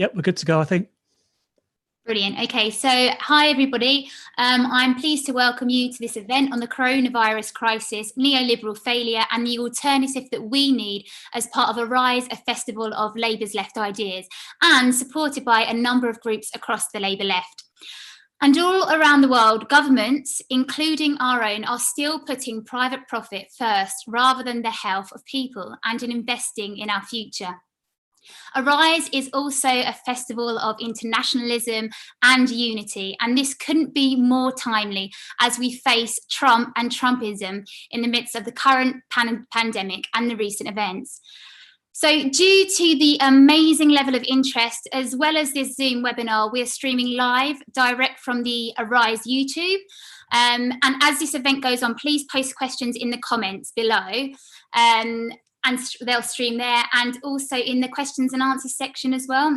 Yep, we're good to go, I think. Brilliant. Okay, so hi everybody. I'm pleased to welcome you to this event on the coronavirus crisis, neoliberal failure and the alternative that we need as part of Arise, a festival of Labour's left ideas, and supported by a number of groups across the Labour left. And all around the world, governments, including our own, are still putting private profit first rather than the health of people and in investing in our future. Arise is also a festival of internationalism and unity, and this couldn't be more timely as we face Trump and Trumpism in the midst of the current pandemic and the recent events. So due to the amazing level of interest, as well as this Zoom webinar, we're streaming live direct from the Arise YouTube. And as this event goes on, please post questions in the comments below. And they'll stream there and also in the questions and answers section as well.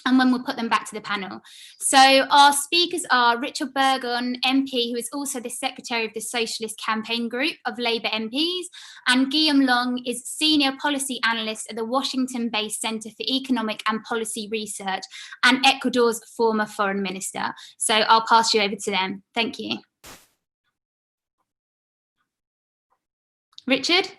And then we'll put them back to the panel. So our speakers are Richard Burgon, MP, who is also the Secretary of the Socialist Campaign Group of Labour MPs, and Guillaume Long is Senior Policy Analyst at the Washington-based Centre for Economic and Policy Research and Ecuador's former Foreign Minister. So I'll pass you over to them. Thank you. Richard?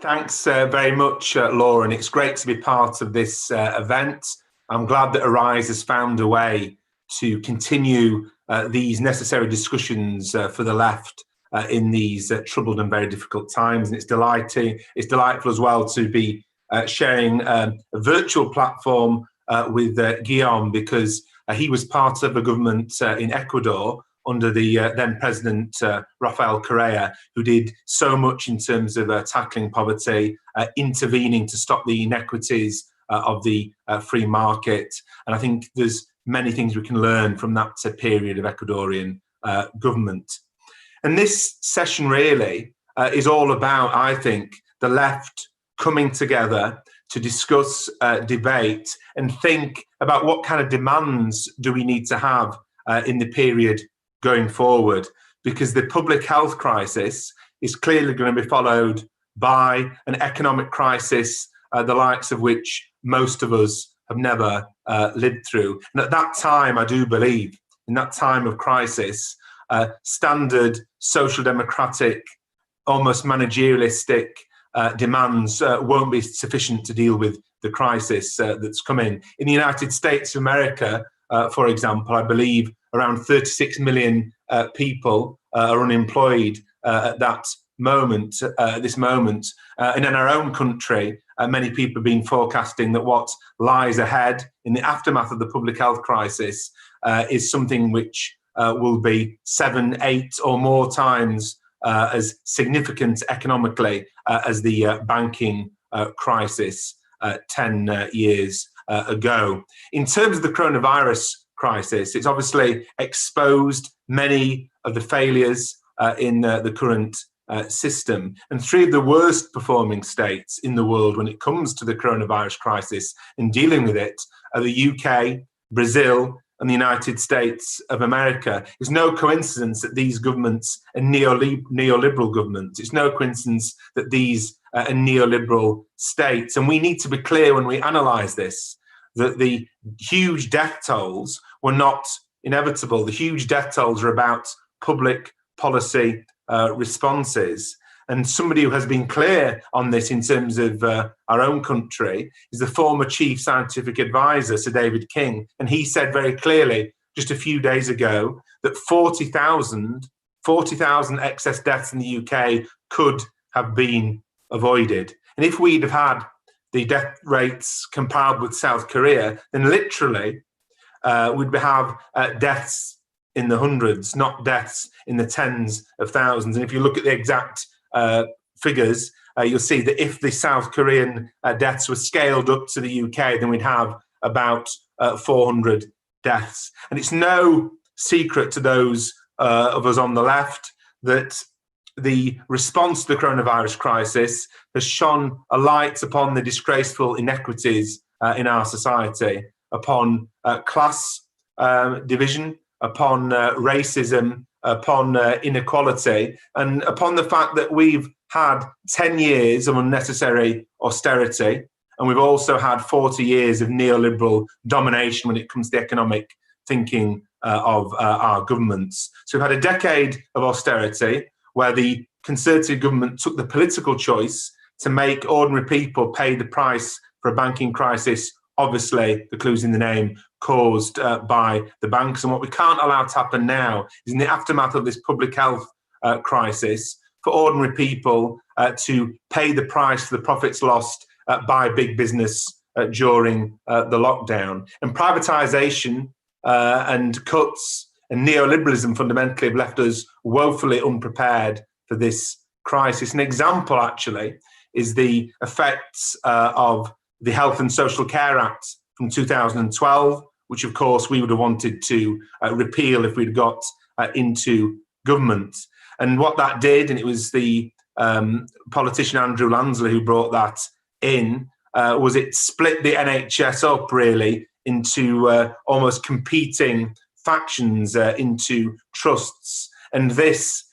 Thanks very much, Laura, and it's great to be part of this event. I'm glad that Arise has found a way to continue these necessary discussions for the left in these troubled and very difficult times. And it's delightful as well to be sharing a virtual platform with Guillaume, because he was part of a government in Ecuador under the then President Rafael Correa, who did so much in terms of tackling poverty, intervening to stop the inequities of the free market. And I think there's many things we can learn from that period of Ecuadorian government. And this session really is all about, I think, the left coming together to discuss, debate, and think about what kind of demands do we need to have in the period going forward, because the public health crisis is clearly going to be followed by an economic crisis, the likes of which most of us have never lived through. And at that time, I do believe, in that time of crisis, standard social democratic, almost managerialistic demands won't be sufficient to deal with the crisis that's coming. In the United States of America, for example, I believe around 36 million people are unemployed at that moment, this moment. And in our own country, many people have been forecasting that what lies ahead in the aftermath of the public health crisis is something which will be 7, 8 or more times as significant economically as the banking crisis 10 years ago. In terms of the coronavirus crisis, it's obviously exposed many of the failures in the current system. And 3 of the worst performing states in the world when it comes to the coronavirus crisis and dealing with it are the UK, Brazil, and the United States of America. It's no coincidence that these governments are neoliberal governments. It's no coincidence that these are neoliberal states. And we need to be clear when we analyse this, that the huge death tolls were not inevitable. The huge death tolls are about public policy responses. And somebody who has been clear on this in terms of our own country is the former chief scientific advisor, Sir David King. And he said very clearly just a few days ago that 40,000 excess deaths in the UK could have been avoided. And if we'd have had the death rates comparable with South Korea, then literally we'd have deaths in the hundreds, not deaths in the tens of thousands. And if you look at the exact figures, you'll see that if the South Korean deaths were scaled up to the UK, then we'd have about 400 deaths. And it's no secret to those of us on the left that the response to the coronavirus crisis has shone a light upon the disgraceful inequities in our society, upon class division, upon racism, upon inequality, and upon the fact that we've had 10 years of unnecessary austerity, And we've also had 40 years of neoliberal domination when it comes to the economic thinking of our governments. So we've had a decade of austerity where the Conservative government took the political choice to make ordinary people pay the price for a banking crisis, obviously, the clue's in the name, caused by the banks. And what we can't allow to happen now is, in the aftermath of this public health crisis, for ordinary people to pay the price for the profits lost by big business during the lockdown. And privatisation and cuts and neoliberalism fundamentally have left us woefully unprepared for this crisis. An example, actually, is the effects of the Health and Social Care Act from 2012, which, of course, we would have wanted to repeal if we'd got into government. And what that did, and it was the politician Andrew Lansley who brought that in, was it split the NHS up, really, into almost competing factions, into trusts. And this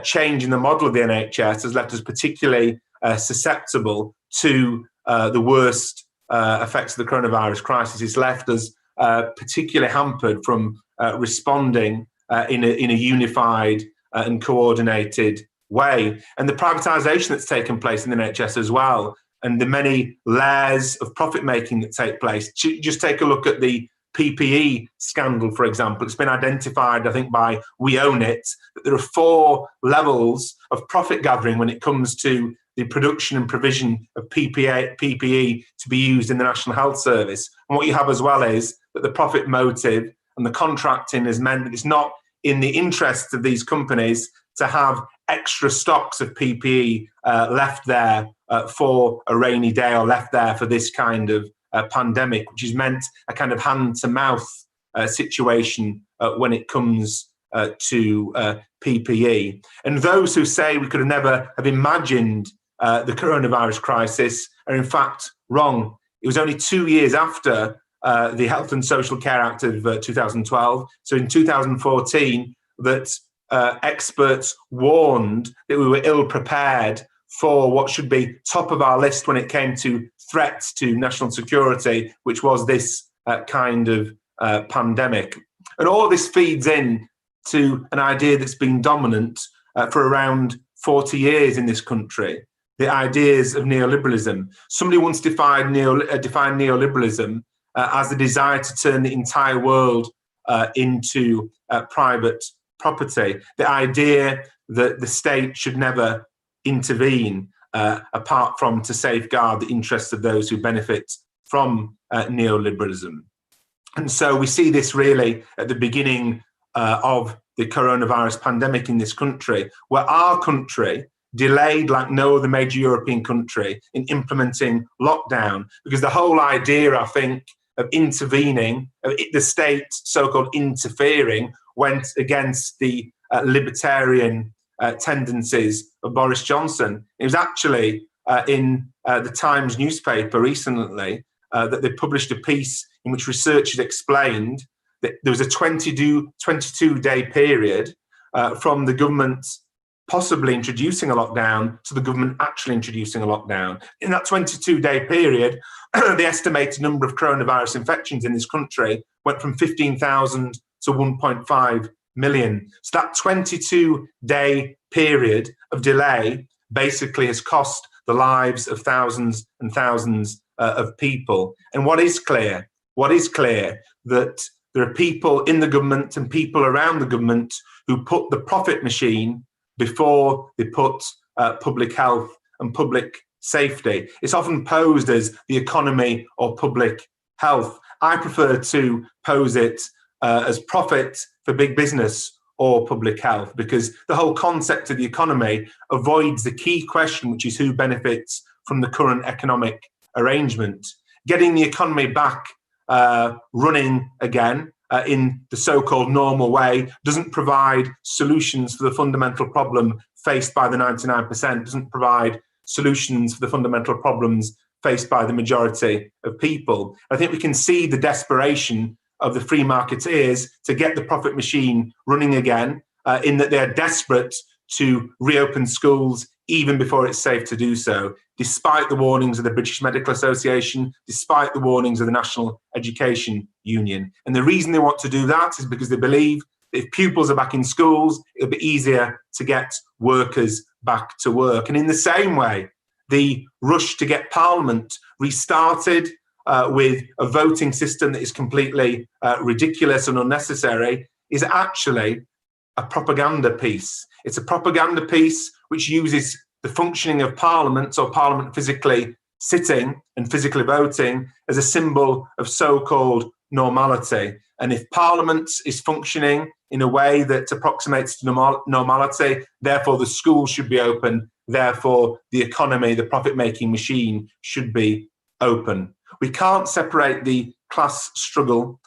change in the model of the NHS has left us particularly susceptible to the worst effects of the coronavirus crisis. It's left us particularly hampered from responding in a unified and coordinated way. And the privatisation that's taken place in the NHS as well, and the many layers of profit making that take place. Just take a look at the PPE scandal, for example. It's been identified, I think, by We Own It, that there are 4 levels of profit gathering when it comes to the production and provision of PPE to be used in the National Health Service. And what you have as well is that the profit motive and the contracting has meant that it's not in the interests of these companies to have extra stocks of PPE left there for a rainy day, or left there for this kind of pandemic, which has meant a kind of hand-to-mouth situation when it comes to PPE. And those who say we could have never have imagined the coronavirus crisis are in fact wrong. It was only 2 years after the Health and Social Care Act of 2012, so in 2014, that experts warned that we were ill-prepared for what should be top of our list when it came to threats to national security, which was this kind of pandemic. And all this feeds in to an idea that's been dominant for around 40 years in this country, the ideas of neoliberalism. Somebody once defined neoliberalism as the desire to turn the entire world into private property, the idea that the state should never intervene apart from to safeguard the interests of those who benefit from neoliberalism. And so we see this really at the beginning of the coronavirus pandemic in this country, where our country delayed like no other major European country in implementing lockdown, because the whole idea, I think, of intervening, the state so-called interfering, went against the libertarian tendencies of Boris Johnson. It was actually in the Times newspaper recently that they published a piece in which researchers explained that there was a 22-day period from the government possibly introducing a lockdown to the government actually introducing a lockdown. In that 22-day period, the estimated number of coronavirus infections in this country went from 15,000 to 1.5 million. So that 22-day period of delay basically has cost the lives of thousands and thousands of people. And what is clear that there are people in the government and people around the government who put the profit machine before they put public health and public safety. It's often posed as the economy or public health. I prefer to pose it as profit for big business or public health, because the whole concept of the economy avoids the key question, which is who benefits from the current economic arrangement. Getting the economy back running again in the so-called normal way doesn't provide solutions for the fundamental problem faced by the 99%, doesn't provide solutions for the fundamental problems faced by the majority of people. I think we can see the desperation of the free marketeers to get the profit machine running again, in that they're desperate to reopen schools even before it's safe to do so, despite the warnings of the British Medical Association, despite the warnings of the National Education Union. And the reason they want to do that is because they believe that if pupils are back in schools, it'll be easier to get workers back to work. And in the same way, the rush to get Parliament restarted with a voting system that is completely ridiculous and unnecessary is actually a propaganda piece. It's a propaganda piece which uses the functioning of Parliament, or Parliament physically sitting and physically voting, as a symbol of so-called normality. And if Parliament is functioning in a way that approximates normality, therefore the schools should be open, therefore the economy, the profit-making machine, should be open. We can't separate the class struggle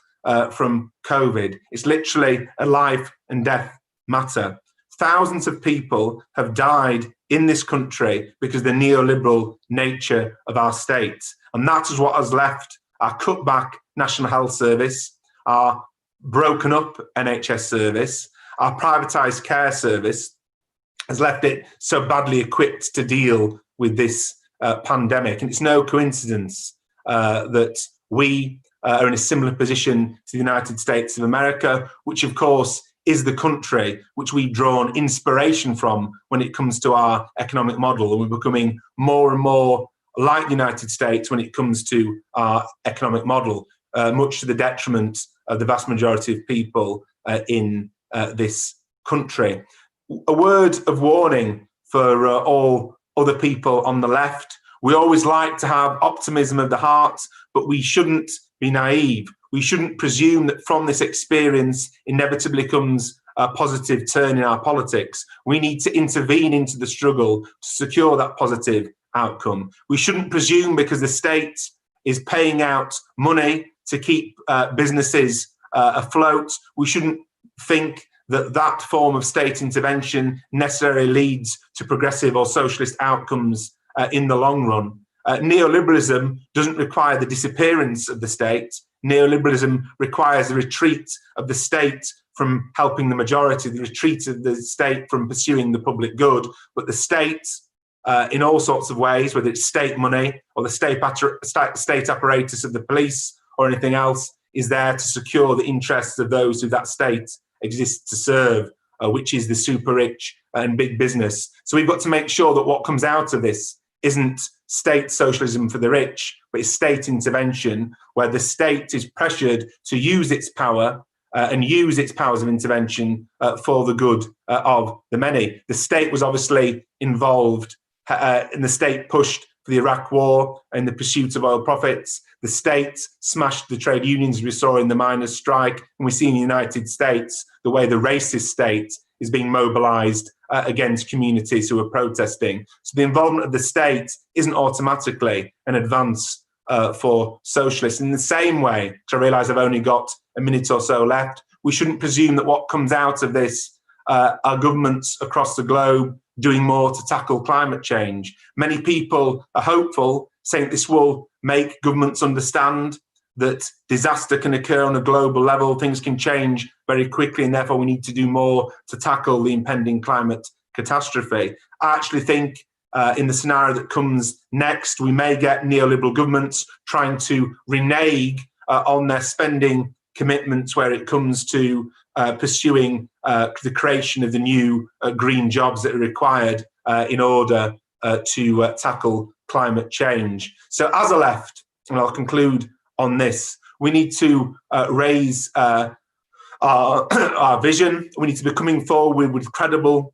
from COVID. It's literally a life and death matter. Thousands of people have died in this country because of the neoliberal nature of our state. And that is what has left our cutback National Health Service, our broken up NHS service, our privatised care service, has left it so badly equipped to deal with this pandemic. And it's no coincidence that we are in a similar position to the United States of America, which of course is the country which we've drawn inspiration from when it comes to our economic model. And we're becoming more and more like the United States when it comes to our economic model, much to the detriment of the vast majority of people in this country. A word of warning for all other people on the left. We always like to have optimism of the heart, but we shouldn't be naive. We shouldn't presume that from this experience inevitably comes a positive turn in our politics. We need to intervene into the struggle to secure that positive outcome. We shouldn't presume because the state is paying out money to keep businesses afloat. We shouldn't think that that form of state intervention necessarily leads to progressive or socialist outcomes in the long run. Neoliberalism doesn't require the disappearance of the state. Neoliberalism requires the retreat of the state from helping the majority, the retreat of the state from pursuing the public good. But the state, in all sorts of ways, whether it's state money or the state apparatus of the police or anything else, is there to secure the interests of those who that state exists to serve, which is the super rich and big business. So we've got to make sure that what comes out of this isn't state socialism for the rich, but it's state intervention where the state is pressured to use its power and use its powers of intervention for the good of the many. The state was obviously involved and the state pushed for the Iraq war and the pursuit of oil profits. The state smashed the trade unions, as we saw in the miners' strike, and we see in the United States the way the racist state is being mobilized against communities who are protesting. So the involvement of the state isn't automatically an advance for socialists. In the same way, because I realise I've only got a minute or so left, we shouldn't presume that what comes out of this are governments across the globe doing more to tackle climate change. Many people are hopeful, saying this will make governments understand that disaster can occur on a global level, things can change very quickly, and therefore we need to do more to tackle the impending climate catastrophe. I actually think in the scenario that comes next, we may get neoliberal governments trying to renege on their spending commitments where it comes to pursuing the creation of the new green jobs that are required in order to tackle climate change. So as a left, and I'll conclude on this, we need to raise our vision. We need to be coming forward with credible,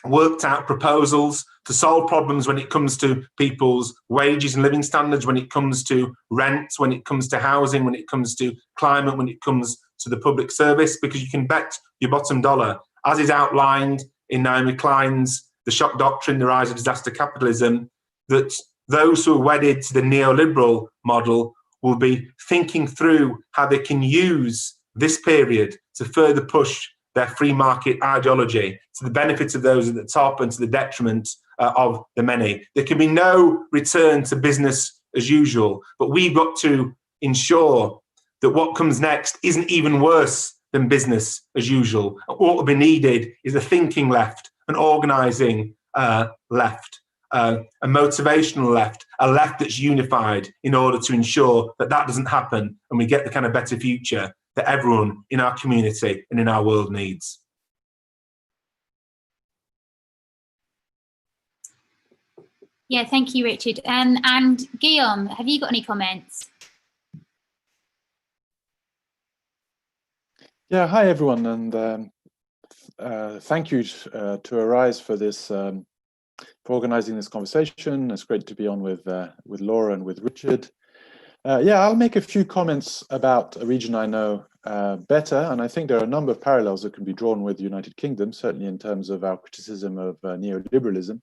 worked out proposals to solve problems when it comes to people's wages and living standards, when it comes to rent, when it comes to housing, when it comes to climate, when it comes to the public service, because you can bet your bottom dollar, as is outlined in Naomi Klein's The Shock Doctrine, The Rise of Disaster Capitalism, that those who are wedded to the neoliberal model will be thinking through how they can use this period to further push their free market ideology to the benefit of those at the top and to the detriment of the many. There can be no return to business as usual, but we've got to ensure that what comes next isn't even worse than business as usual. What will be needed is a thinking left, an organising left, a motivational left, a left that's unified in order to ensure that that doesn't happen and we get the kind of better future that everyone in our community and in our world needs. Yeah, thank you, Richard. And Guillaume, have you got any comments? Yeah, hi everyone, and thank you to Arise for this, for organising this conversation. It's great to be on with Laura and with Richard. Yeah, I'll make a few comments about a region I know better, and I think there are a number of parallels that can be drawn with the United Kingdom, certainly in terms of our criticism of neoliberalism.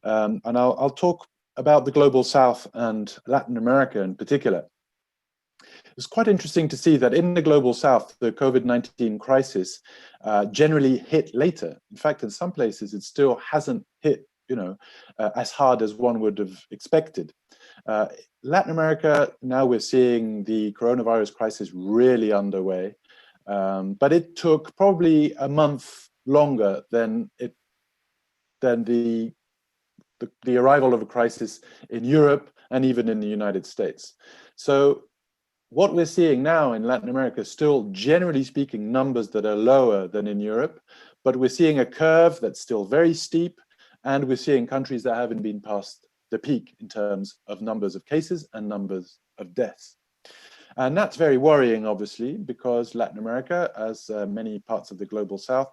And I'll talk about the Global South and Latin America in particular. It's quite interesting to see that in the Global South, the COVID-19 crisis generally hit later. In fact, in some places, it still hasn't hit, as hard as one would have expected. Latin America, now we're seeing the coronavirus crisis really underway, but it took probably a month longer than the arrival of a crisis in Europe and even in the United States. So what we're seeing now in Latin America is still, generally speaking, numbers that are lower than in Europe, but we're seeing a curve that's still very steep, and we're seeing countries that haven't been past the peak in terms of numbers of cases and numbers of deaths. And that's very worrying, obviously, because Latin America, as many parts of the Global South,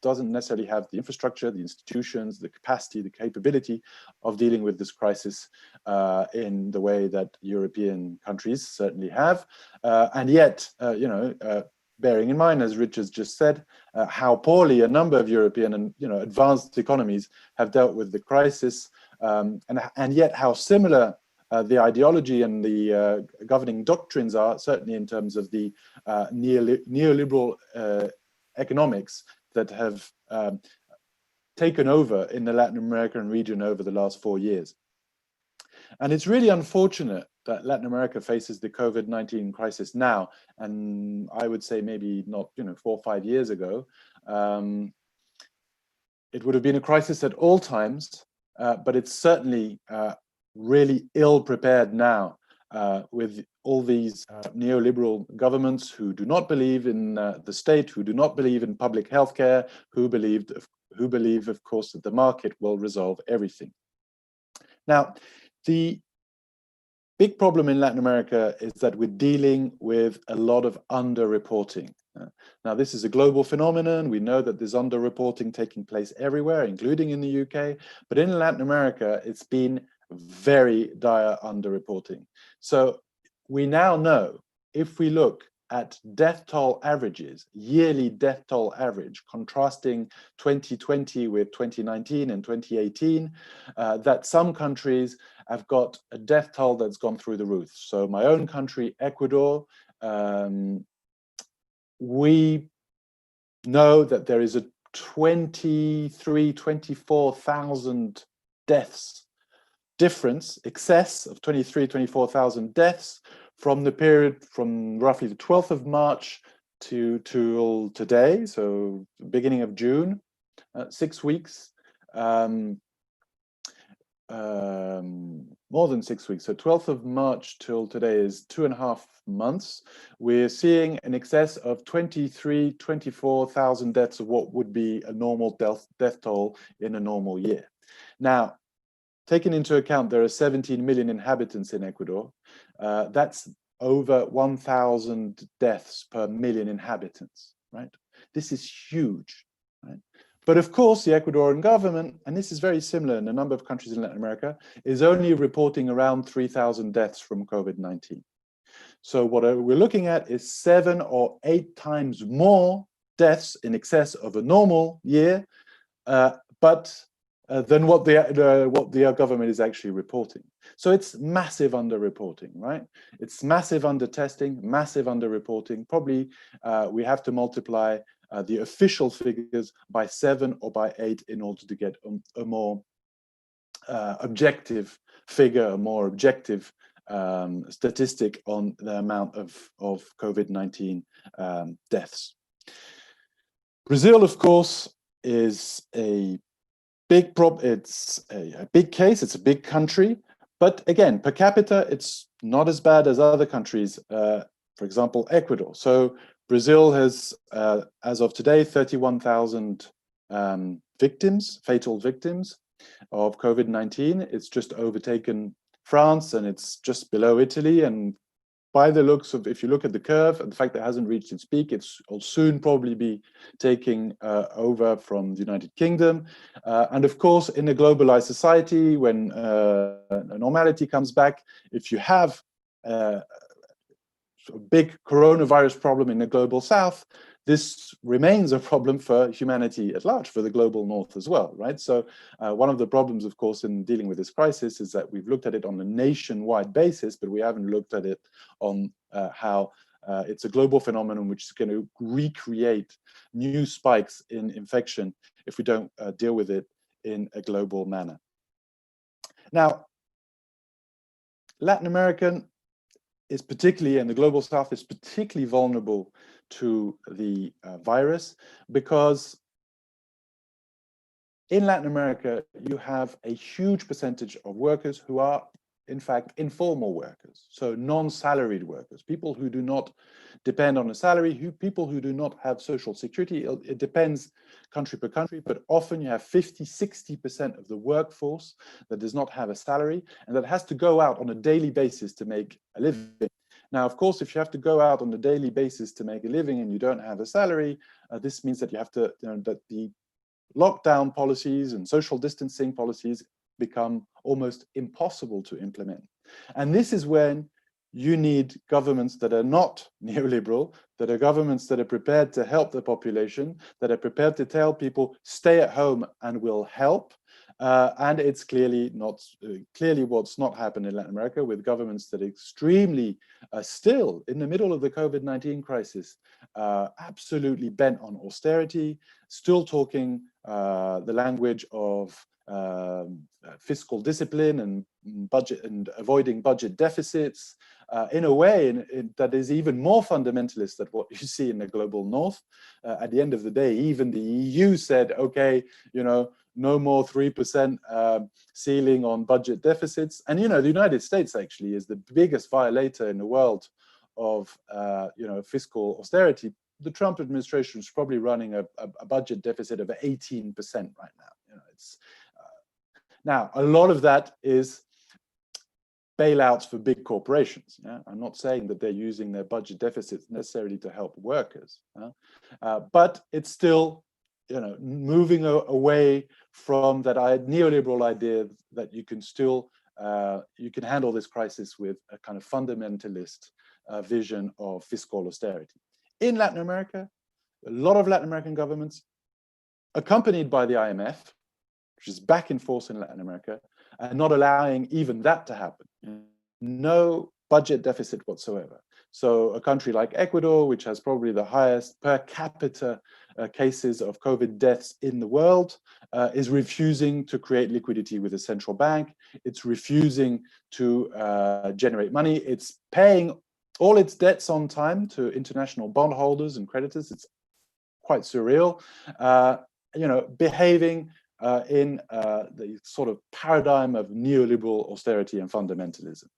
doesn't necessarily have the infrastructure, the institutions, the capacity, the capability of dealing with this crisis in the way that European countries certainly have. And yet, bearing in mind, as Richard just said, how poorly a number of European and advanced economies have dealt with the crisis, and yet how similar the ideology and the governing doctrines are, certainly in terms of the neoliberal economics that have taken over in the Latin American region over the last 4 years. And it's really unfortunate that Latin America faces the COVID-19 crisis now, and I would say maybe not 4 or 5 years ago. It would have been a crisis at all times, but it's certainly really ill prepared now with all these neoliberal governments who do not believe in the state, who do not believe in public healthcare, who believe, of course, that the market will resolve everything. Now, the big problem in Latin America is that we're dealing with a lot of underreporting. Now, this is a global phenomenon. We know that there's underreporting taking place everywhere, including in the UK. But in Latin America, it's been very dire underreporting. So we now know, if we look at death toll averages, yearly death toll average, contrasting 2020 with 2019 and 2018, that some countries have got a death toll that's gone through the roof. So my own country, Ecuador, we know that there is a 24,000 deaths difference, excess of 24,000 deaths from the period from roughly the 12th of March till today, so beginning of June, 6 weeks, more than 6 weeks. So 12th of March till today is 2.5 months. We're seeing an excess of 24,000 deaths of what would be a normal death toll in a normal year. Now, taking into account there are 17 million inhabitants in Ecuador, that's over 1,000 deaths per million inhabitants, right? This is huge, right? But of course, the Ecuadorian government, and this is very similar in a number of countries in Latin America, is only reporting around 3,000 deaths from COVID-19. So what we're looking at is 7 or 8 times more deaths in excess of a normal year, than what the government is actually reporting. So it's massive underreporting, right? It's massive under-testing, massive under-reporting. Probably we have to multiply the official figures by 7 or by 8 in order to get a more objective figure, a more objective statistic on the amount of COVID-19 deaths. Brazil, of course, is a It's a big case. It's a big country, but again, per capita, it's not as bad as other countries. For example, Ecuador. So Brazil has, as of today, 31,000 victims, fatal victims of COVID-19. It's just overtaken France, and it's just below Italy. And by the looks of, if you look at the curve and the fact that it hasn't reached its peak, it'll soon probably be taking over from the United Kingdom. And of course, in a globalized society, when normality comes back, if you have a big coronavirus problem in the global south, this remains a problem for humanity at large, for the global north as well, right? So one of the problems, of course, in dealing with this crisis is that we've looked at it on a nationwide basis, but we haven't looked at it on how it's a global phenomenon which is going to recreate new spikes in infection if we don't deal with it in a global manner. Now, Latin American is particularly, and the global south is particularly vulnerable to the virus, because in Latin America, you have a huge percentage of workers who are, in fact, informal workers, so non-salaried workers, people who do not depend on a salary, people who do not have social security. It depends country per country, but often you have 50–60% of the workforce that does not have a salary and that has to go out on a daily basis to make a living. Now, of course, if you have to go out on a daily basis to make a living and you don't have a salary, this means that you have to, that the lockdown policies and social distancing policies become almost impossible to implement. And this is when you need governments that are not neoliberal, that are governments that are prepared to help the population, that are prepared to tell people, stay at home and we'll help. And it's clearly what's not happened in Latin America, with governments that are extremely still in the middle of the COVID-19 crisis, absolutely bent on austerity, still talking the language of fiscal discipline and budget and avoiding budget deficits in a way that is even more fundamentalist than what you see in the global north. At the end of the day, even the EU said, okay, no more 3% ceiling on budget deficits. And the United States actually is the biggest violator in the world of fiscal austerity. The Trump administration is probably running a budget deficit of 18% right now. Now a lot of that is bailouts for big corporations. Yeah? I'm not saying that they're using their budget deficits necessarily to help workers, but it's still moving away from that neoliberal idea that you can still you can handle this crisis with a kind of fundamentalist vision of fiscal austerity. In Latin America, a lot of Latin American governments, accompanied by the IMF, which is back in force in Latin America, and not allowing even that to happen. No budget deficit whatsoever. So a country like Ecuador, which has probably the highest per capita cases of COVID deaths in the world, is refusing to create liquidity with a central bank. It's refusing to generate money. It's paying all its debts on time to international bondholders and creditors. It's quite surreal. Behaving in the sort of paradigm of neoliberal austerity and fundamentalism.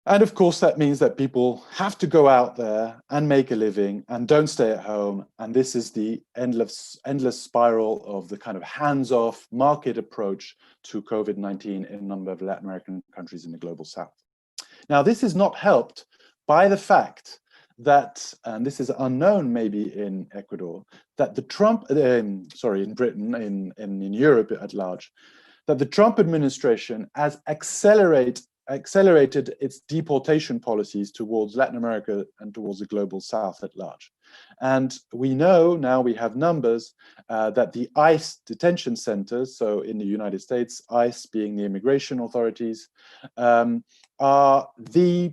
And of course, that means that people have to go out there and make a living and don't stay at home. And this is the endless spiral of the kind of hands-off market approach to COVID-19 in a number of Latin American countries in the global south. Now, this is not helped by the fact that, and this is unknown maybe in Ecuador, that the in Britain, in Europe at large, that the Trump administration has accelerated its deportation policies towards Latin America and towards the global south at large. And we know now, we have numbers that the ICE detention centers, so in the United States, ICE being the immigration authorities, are the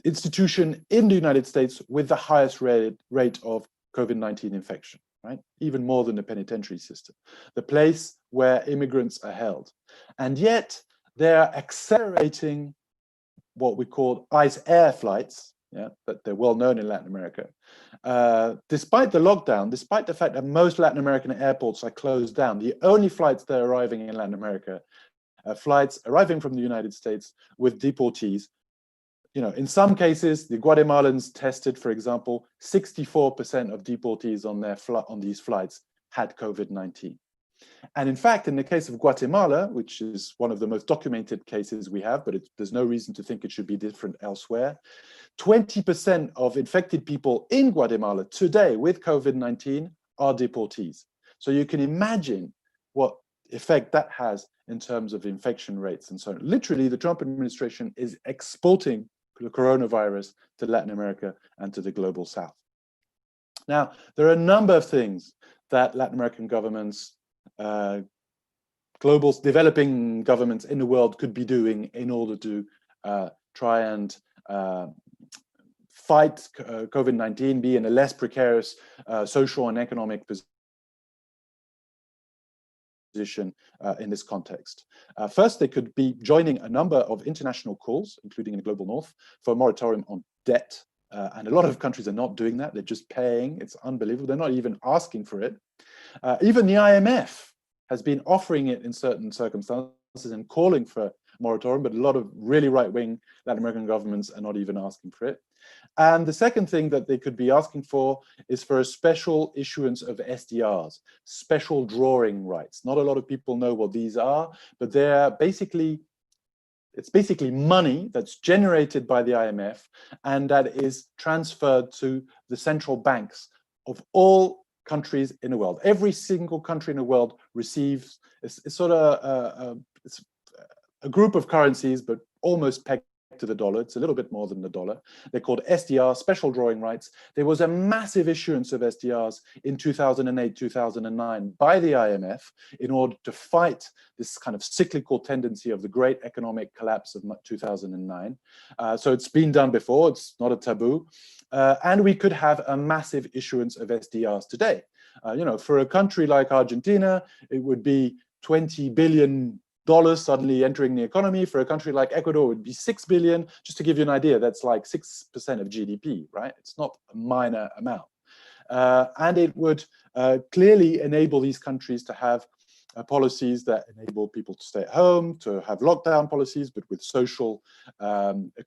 institution in the United States with the highest rate of COVID-19 infection, right? Even more than the penitentiary system, the place where immigrants are held. And yet they're accelerating what we call ICE air flights yeah, but they're well known in Latin America. Despite the lockdown, despite the fact that most Latin American airports are closed down, the only flights that are arriving in Latin America are flights arriving from the United States with deportees. You know, in some cases, the Guatemalans tested, for example, 64% of deportees on these flights had COVID-19. And in fact, in the case of Guatemala, which is one of the most documented cases we have, but there's no reason to think it should be different elsewhere, 20% of infected people in Guatemala today with COVID-19 are deportees. So you can imagine what effect that has in terms of infection rates and so on. Literally, the Trump administration is exporting the coronavirus to Latin America and to the global south. Now, there are a number of things that Latin American governments, global developing governments in the world could be doing in order to try and fight COVID-19, be in a less precarious social and economic position in this context. First, they could be joining a number of international calls, including in the global north, for a moratorium on debt. And a lot of countries are not doing that. They're just paying. It's unbelievable. They're not even asking for it. Even the IMF has been offering it in certain circumstances and calling for a moratorium, but a lot of really right-wing Latin American governments are not even asking for it. And the second thing that they could be asking for is for a special issuance of SDRs, special drawing rights. Not a lot of people know what these are, but they're basically, it's basically money that's generated by the IMF and that is transferred to the central banks of all countries in the world. Every single country in the world receives, it's sort of it's a group of currencies, but almost pegged to the dollar. It's a little bit more than the dollar. They're called SDR, special drawing rights. There was a massive issuance of SDRs in 2008, 2009 by the IMF in order to fight this kind of cyclical tendency of the great economic collapse of 2009. So it's been done before. It's not a taboo. And we could have a massive issuance of SDRs today. You know, for a country like Argentina, it would be $20 billion suddenly entering the economy. For a country like Ecuador, it would be 6 billion. Just to give you an idea, that's like 6% of GDP, right? It's not a minor amount. And it would clearly enable these countries to have policies that enable people to stay at home, to have lockdown policies, but with social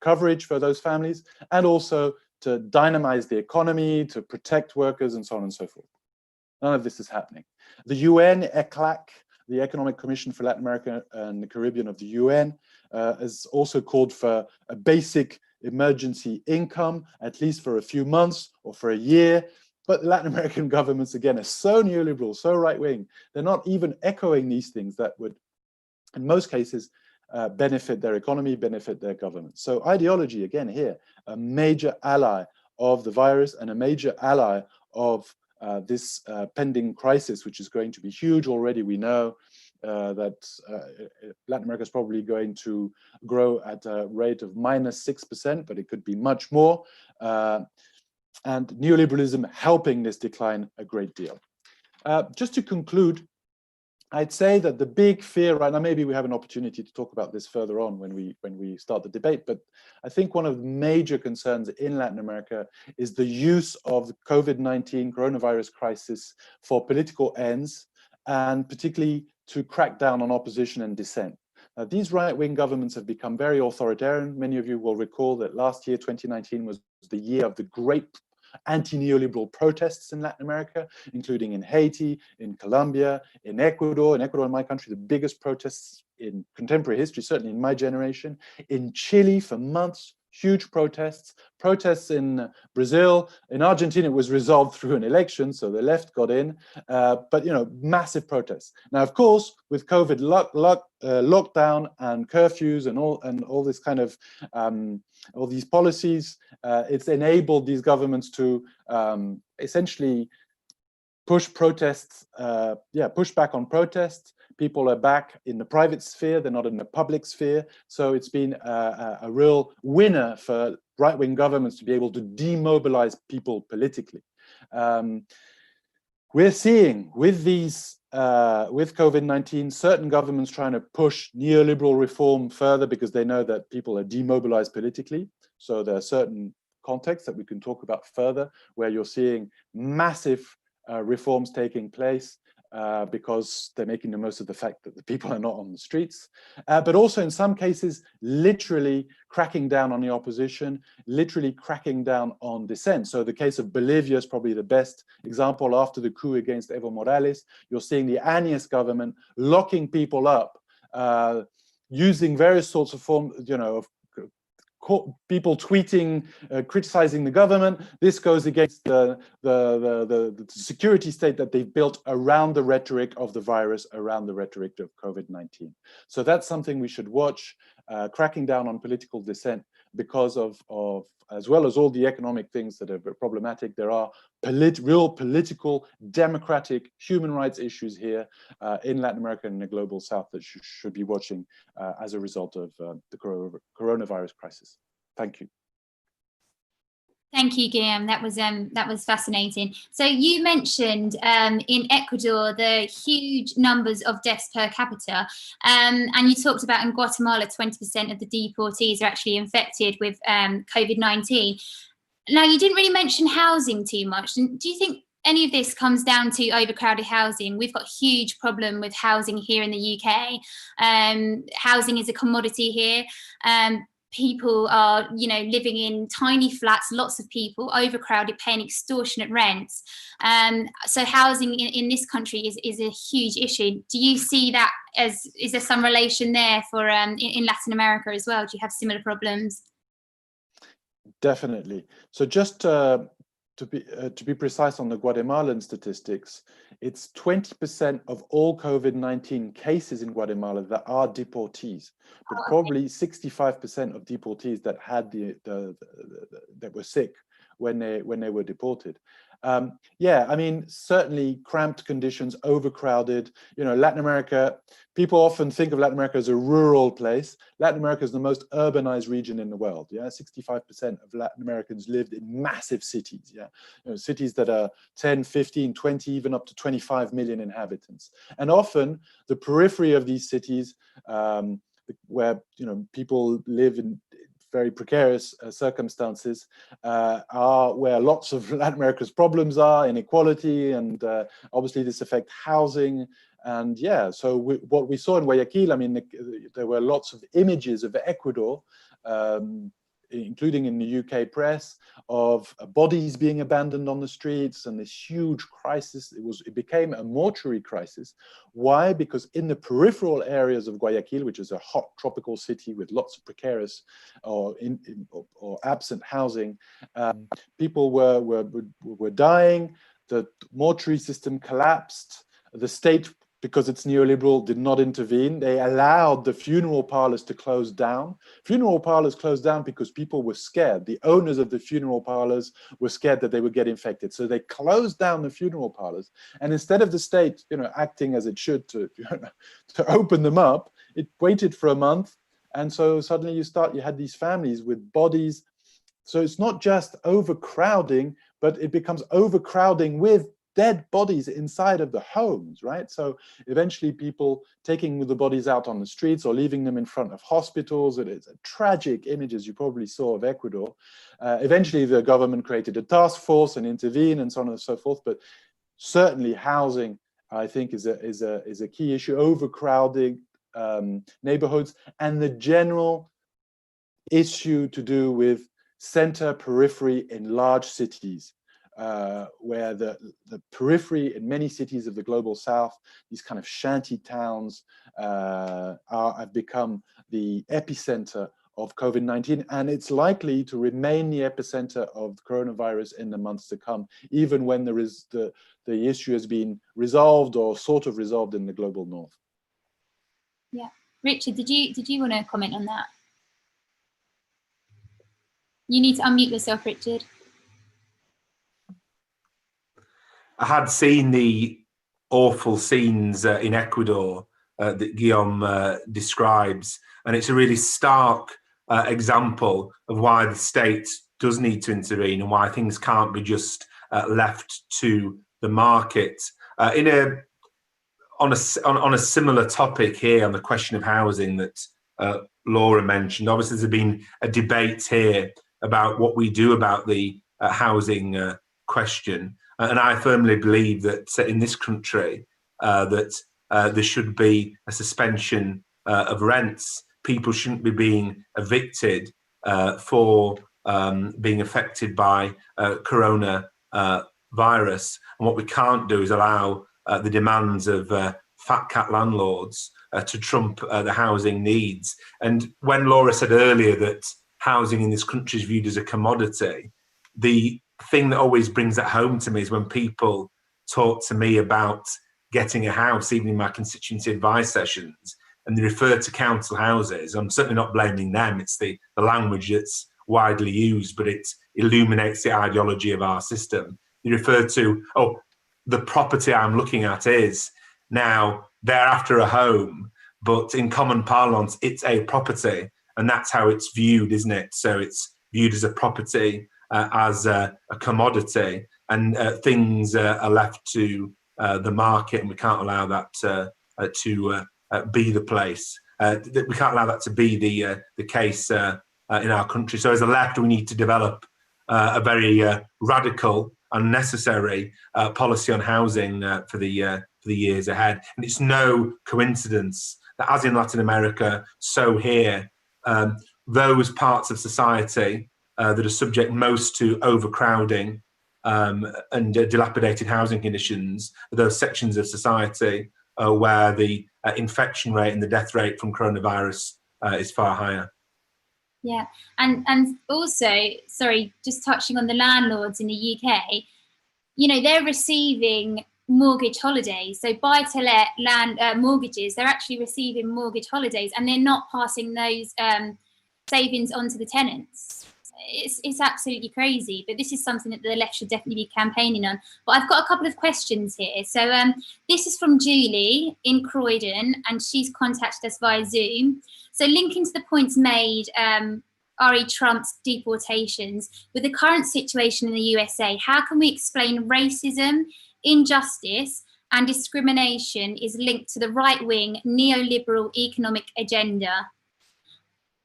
coverage for those families, and also to dynamize the economy, to protect workers, and so on and so forth. None of this is happening. The UN, ECLAC, the Economic Commission for Latin America and the Caribbean of the UN, has also called for a basic emergency income, at least for a few months or for a year. But Latin American governments, again, are so neoliberal, so right-wing, they're not even echoing these things that would, in most cases, benefit their economy, benefit their government. So ideology, again, here, a major ally of the virus and a major ally of this pending crisis, which is going to be huge already. We know that Latin America is probably going to grow at a rate of -6%, but it could be much more. And neoliberalism helping this decline a great deal. Just to conclude, I'd say that the big fear right now, maybe we have an opportunity to talk about this further on when we start the debate, but I think one of the major concerns in Latin America is the use of the COVID-19 coronavirus crisis for political ends, and particularly to crack down on opposition and dissent. These right-wing governments have become very authoritarian. Many of you will recall that last year, 2019, was the year of the great anti-neoliberal protests in Latin America, including in Haiti, in Colombia, in Ecuador, in my country, the biggest protests in contemporary history, certainly in my generation, in Chile for months, huge protests in Brazil. In Argentina, it was resolved through an election, so the left got in, but you know, massive protests. Now, of course, with COVID lockdown and curfews and all this kind of all these policies, it's enabled these governments to essentially push protests, push back on protests. People are back in the private sphere, they're not in the public sphere. So it's been a real winner for right-wing governments to be able to demobilize people politically. We're seeing with these, with COVID-19, certain governments trying to push neoliberal reform further because they know that people are demobilized politically. So there are certain context that we can talk about further, where you're seeing massive reforms taking place because they're making the most of the fact that the people are not on the streets, but also in some cases literally cracking down on the opposition, literally cracking down on dissent. So the case of Bolivia is probably the best example. After the coup against Evo Morales, you're seeing the Áñez government locking people up, using various sorts of forms, of people tweeting, criticizing the government. This goes against the security state that they've built around the rhetoric of the virus, around the rhetoric of COVID-19. So that's something we should watch, cracking down on political dissent, because of as well as all the economic things that are problematic, there are real political, democratic, human rights issues here in Latin America and the global South that should be watching as a result of the coronavirus crisis. Thank you. Thank you, Guillaume. That was fascinating. So you mentioned in Ecuador the huge numbers of deaths per capita, and you talked about in Guatemala 20% of the deportees are actually infected with COVID-19. Now, you didn't really mention housing too much. And do you think any of this comes down to overcrowded housing? We've got a huge problem with housing here in the UK. Housing is a commodity here. People are, living in tiny flats, lots of people, overcrowded, paying extortionate rents. So housing in this country is a huge issue. Do you see that is there some relation there for in Latin America as well? Do you have similar problems? Definitely. So just to be precise on the Guatemalan statistics, it's 20% of all COVID-19 cases in Guatemala that are deportees, but probably 65% of deportees that had that were sick when they were deported. Yeah, I mean, certainly cramped conditions, overcrowded. Latin America, people often think of Latin America as a rural place. Latin America is the most urbanized region in the world. Yeah, 65% of Latin Americans lived in massive cities. Yeah, cities that are 10, 15, 20, even up to 25 million inhabitants. And often the periphery of these cities, where people live in very precarious circumstances, are where lots of Latin America's problems are, inequality, and obviously this affects housing. And yeah, so what we saw in Guayaquil, I mean, there were lots of images of Ecuador, including in the UK press, of bodies being abandoned on the streets and this huge crisis. It became a mortuary crisis. Why? Because in the peripheral areas of Guayaquil, which is a hot tropical city with lots of precarious or absent housing, people were dying. The mortuary system collapsed. The state, because it's neoliberal, did not intervene. They allowed the funeral parlors to close down. Funeral parlors closed down because people were scared. The owners of the funeral parlors were scared that they would get infected. So they closed down the funeral parlors. And instead of the state, acting as it should to open them up, it waited for a month. And so suddenly you had these families with bodies. So it's not just overcrowding, but it becomes overcrowding with dead bodies inside of the homes, right? So eventually people taking the bodies out on the streets or leaving them in front of hospitals. It is a tragic images you probably saw of Ecuador. Eventually the government created a task force and intervened and so on and so forth. But certainly housing, I think, is a key issue. Overcrowding neighborhoods, and the general issue to do with center periphery in large cities. Where the periphery in many cities of the global South, these kind of shanty towns, have become the epicenter of COVID-19, and it's likely to remain the epicenter of coronavirus in the months to come, even when there is the issue has been resolved or sort of resolved in the global North. Yeah, Richard, did you want to comment on that? You need to unmute yourself, Richard. I had seen the awful scenes in Ecuador that Guillaume describes, and it's a really stark example of why the state does need to intervene and why things can't be just left to the market. On a similar topic here, on the question of housing that Laura mentioned, obviously there's been a debate here about what we do about the housing question. And I firmly believe that in this country that there should be a suspension of rents. People shouldn't be being evicted for being affected by coronavirus. And what we can't do is allow the demands of fat cat landlords to trump the housing needs. And when Laura said earlier that housing in this country is viewed as a commodity, the thing that always brings that home to me is when people talk to me about getting a house, even in my constituency advice sessions, and they refer to council houses. I'm certainly not blaming them. It's the language that's widely used, but it illuminates the ideology of our system. They refer to, oh, the property I'm looking at is now they're after a home, but in common parlance, it's a property. And that's how it's viewed, isn't it? So it's viewed as a property, as a commodity, and things are left to the market, and we can't allow that to be the place. We can't allow that to be the case in our country. So as a left, we need to develop a very radical and necessary policy on housing for the years ahead. And it's no coincidence that, as in Latin America, so here, those parts of society that are subject most to overcrowding and dilapidated housing conditions are those sections of society where the infection rate and the death rate from coronavirus is far higher. Yeah, and also, sorry, just touching on the landlords in the UK, you know, they're receiving mortgage holidays. So buy-to-let land mortgages, they're actually receiving mortgage holidays, and they're not passing those savings on to the tenants. It's absolutely crazy, but this is something that the left should definitely be campaigning on. But I've got a couple of questions here. So this is from Julie in Croydon, and she's contacted us via Zoom. So linking to the points made, R.E. Trump's deportations, with the current situation in the USA, how can we explain racism, injustice and discrimination is linked to the right-wing neoliberal economic agenda?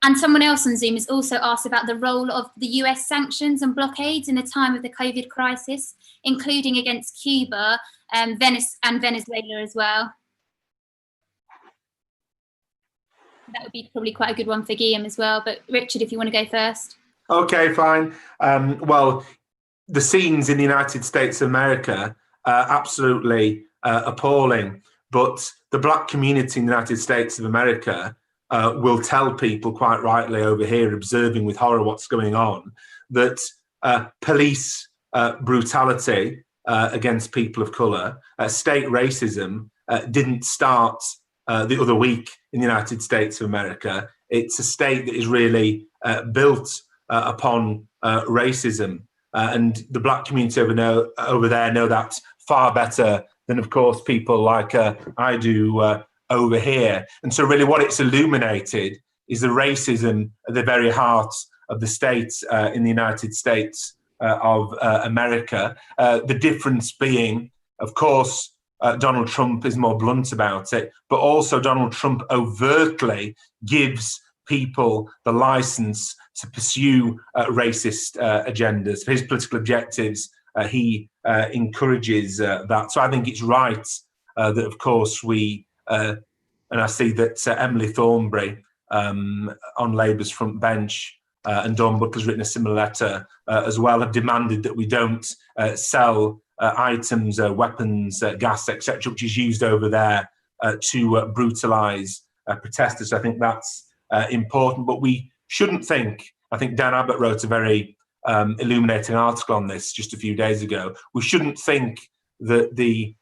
And someone else on Zoom has also asked about the role of the US sanctions and blockades in the time of the COVID crisis, including against Cuba, Venice and Venezuela as well. That would be probably quite a good one for Guillaume as well. But Richard, if you want to go first. Okay, fine. Well, the scenes in the United States of America are absolutely appalling. But the black community in the United States of America will tell people quite rightly over here, observing with horror what's going on, that police brutality against people of colour, state racism didn't start the other week in the United States of America. It's a state that is really built upon racism, and the black community over there know that far better than, of course, people like I do over here. And so really what it's illuminated is the racism at the very heart of the states in the United States of America. The difference being, of course, Donald Trump is more blunt about it, but also Donald Trump overtly gives people the license to pursue racist agendas. For his political objectives, he encourages that. So I think it's right that, of course, we, and I see that Emily Thornberry on Labour's front bench and Dawn Butler's written a similar letter as well, have demanded that we don't sell items, weapons, gas, etc., which is used over there to brutalise protesters. So I think that's important, but we shouldn't think, I think Dan Abbott wrote a very illuminating article on this just a few days ago, we shouldn't think that the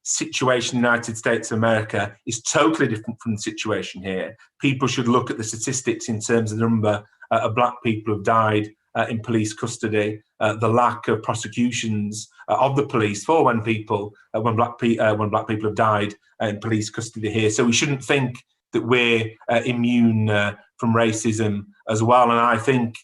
situation in the United States of America is totally different from the situation here. People should look at the statistics in terms of the number of black people who have died in police custody, the lack of prosecutions of the police for when black people have died in police custody here. So we shouldn't think that we're immune from racism as well. And I think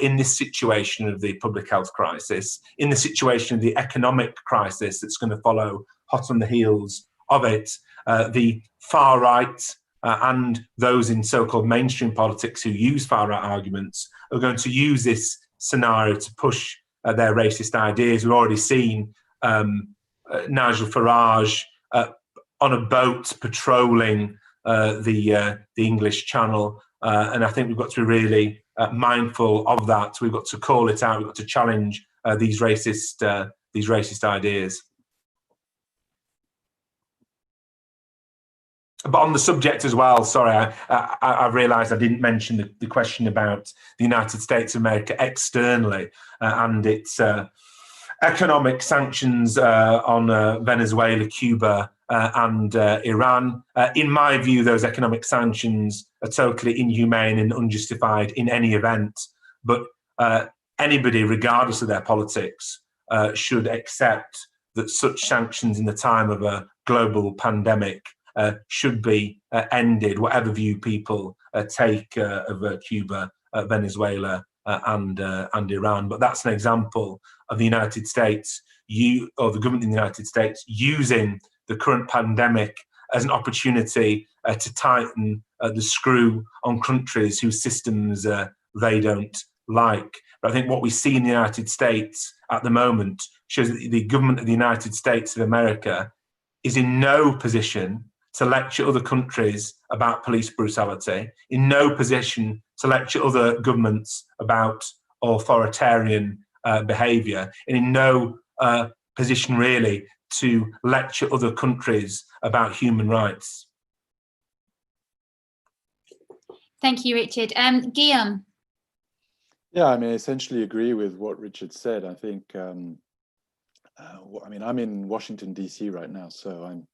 in this situation of the public health crisis, in the situation of the economic crisis that's going to follow hot on the heels of it, the far right and those in so-called mainstream politics who use far-right arguments are going to use this scenario to push their racist ideas. We've already seen Nigel Farage on a boat patrolling the English Channel, and I think we've got to be really mindful of that. We've got to call it out. We've got to challenge these racist ideas. But on the subject as well, sorry, I realised I didn't mention the question about the United States of America externally and its economic sanctions on Venezuela, Cuba and Iran. In my view, those economic sanctions are totally inhumane and unjustified in any event. But anybody, regardless of their politics, should accept that such sanctions in the time of a global pandemic should be ended, whatever view people take of Cuba, Venezuela, and Iran. But that's an example of the United States, or the government in the United States, using the current pandemic as an opportunity to tighten the screw on countries whose systems they don't like. But I think what we see in the United States at the moment shows that the government of the United States of America is in no position to lecture other countries about police brutality, in no position to lecture other governments about authoritarian behaviour, and in no position really to lecture other countries about human rights. Thank you, Richard. Guillaume. Yeah, I mean, I essentially agree with what Richard said. I think, I mean, I'm in Washington, D.C. right now, so I'm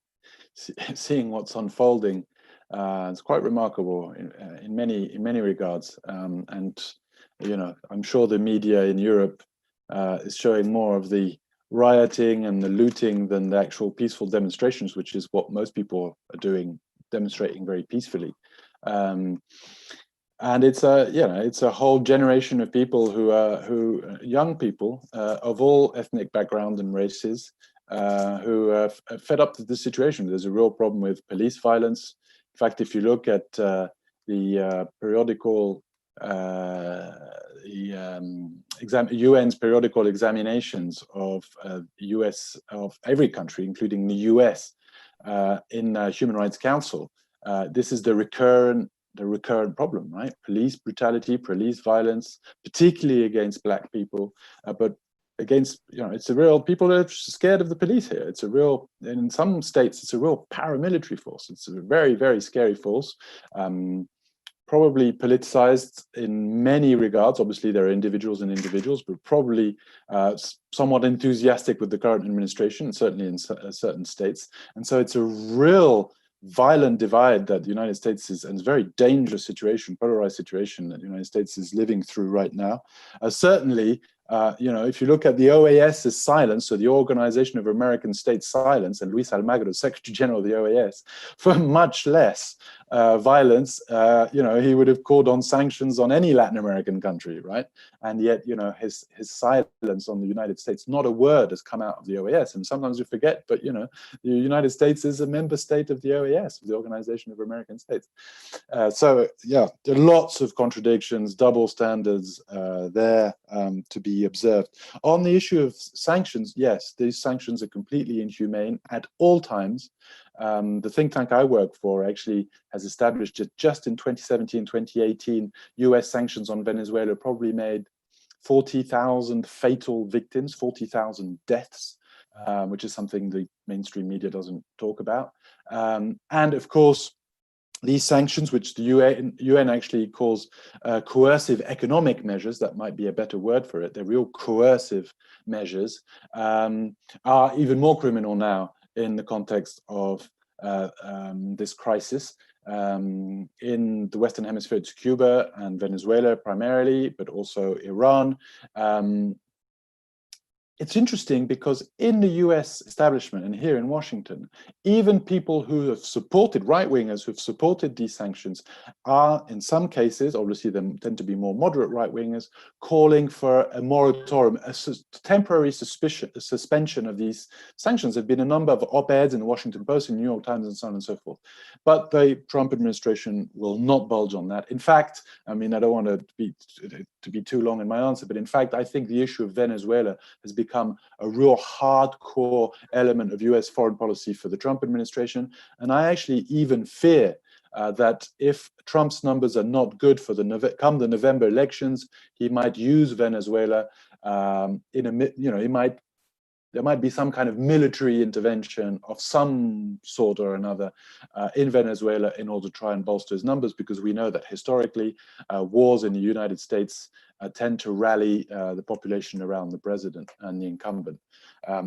seeing what's unfolding. It's quite remarkable in many regards, and you know, I'm sure the media in Europe is showing more of the rioting and the looting than the actual peaceful demonstrations, which is what most people are doing, demonstrating very peacefully. And it's a whole generation of people who young people of all ethnic backgrounds and races, who are fed up with this situation. There's a real problem with police violence. In fact, if you look at the periodical, UN's periodical examinations of of every country, including the US, in Human Rights Council, this is the recurrent problem, right? Police brutality, police violence, particularly against Black people, but against, you know, it's a real, people are scared of the police here. It's a real, and in some states, it's a real paramilitary force. It's a very, very scary force, probably politicized in many regards. Obviously, there are individuals and individuals, but probably somewhat enthusiastic with the current administration, certainly in certain states. And so it's a real violent divide that the United States is, and it's a very dangerous situation, polarized situation that the United States is living through right now. Certainly, you know, if you look at the OAS's silence, so the Organization of American States silence, and Luis Almagro, Secretary General of the OAS, for much less violence, you know, he would have called on sanctions on any Latin American country, right? And yet, you know, his silence on the United States, not a word has come out of the OAS. And sometimes we forget, but, you know, the United States is a member state of the OAS, the Organization of American States. So, yeah, there are lots of contradictions, double standards there to be observed. On the issue of sanctions, yes, these sanctions are completely inhumane at all times. The think tank I work for actually has established that just in 2017, 2018, US sanctions on Venezuela probably made 40,000 fatal victims, 40,000 deaths, which is something the mainstream media doesn't talk about. And of course, these sanctions, which the UN actually calls coercive economic measures, that might be a better word for it, they're real coercive measures, are even more criminal now in the context of this crisis. In the Western Hemisphere, it's Cuba and Venezuela primarily, but also Iran. it's interesting because in the US establishment and here in Washington, even people who have supported, right-wingers who have supported these sanctions are, in some cases, obviously they tend to be more moderate right-wingers, calling for a moratorium, a temporary suspension of these sanctions. There have been a number of op-eds in the Washington Post, in New York Times, and so on and so forth. But the Trump administration will not budge on that. In fact, I mean, I don't want to be too long in my answer, but in fact, I think the issue of Venezuela has become a real hardcore element of US foreign policy for the Trump administration. And I actually even fear that if Trump's numbers are not good for the November elections, he might use Venezuela there might be some kind of military intervention of some sort or another in Venezuela in order to try and bolster his numbers, because we know that historically wars in the United States tend to rally the population around the president and the incumbent.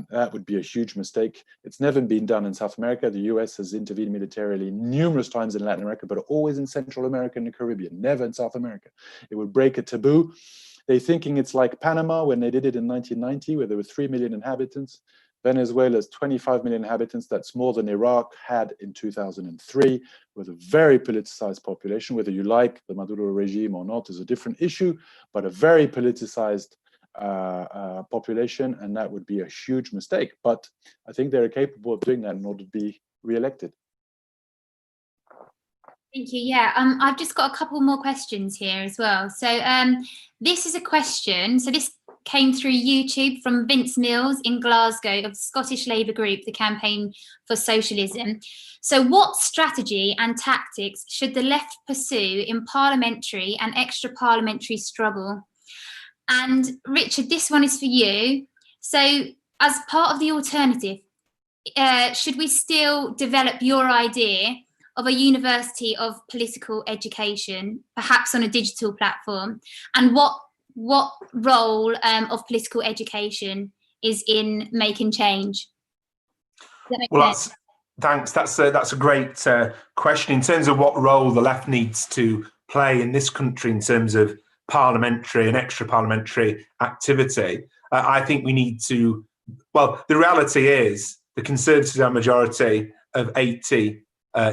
That would be a huge mistake. It's never been done in South America. The US has intervened militarily numerous times in Latin America, but always in Central America and the Caribbean, never in South America. It would break a taboo. They're thinking it's like Panama when they did it in 1990, where there were 3 million inhabitants. Venezuela's 25 million inhabitants. That's more than Iraq had in 2003, with a very politicized population. Whether you like the Maduro regime or not is a different issue, but a very politicized population, and that would be a huge mistake. But I think they're capable of doing that in order to be re-elected. Thank you. Yeah, I've just got a couple more questions here as well. So this is a question. So this came through YouTube from Vince Mills in Glasgow of the Scottish Labour Group, the Campaign for Socialism. So what strategy and tactics should the left pursue in parliamentary and extra-parliamentary struggle? And Richard, this one is for you. So as part of the alternative, should we still develop your idea of a university of political education, perhaps on a digital platform? And what role of political education is in making change? Does that make sense? Thanks. That's a great question. In terms of what role the left needs to play in this country in terms of parliamentary and extra-parliamentary activity, I think we need to, well, the reality is the Conservatives are a majority of 80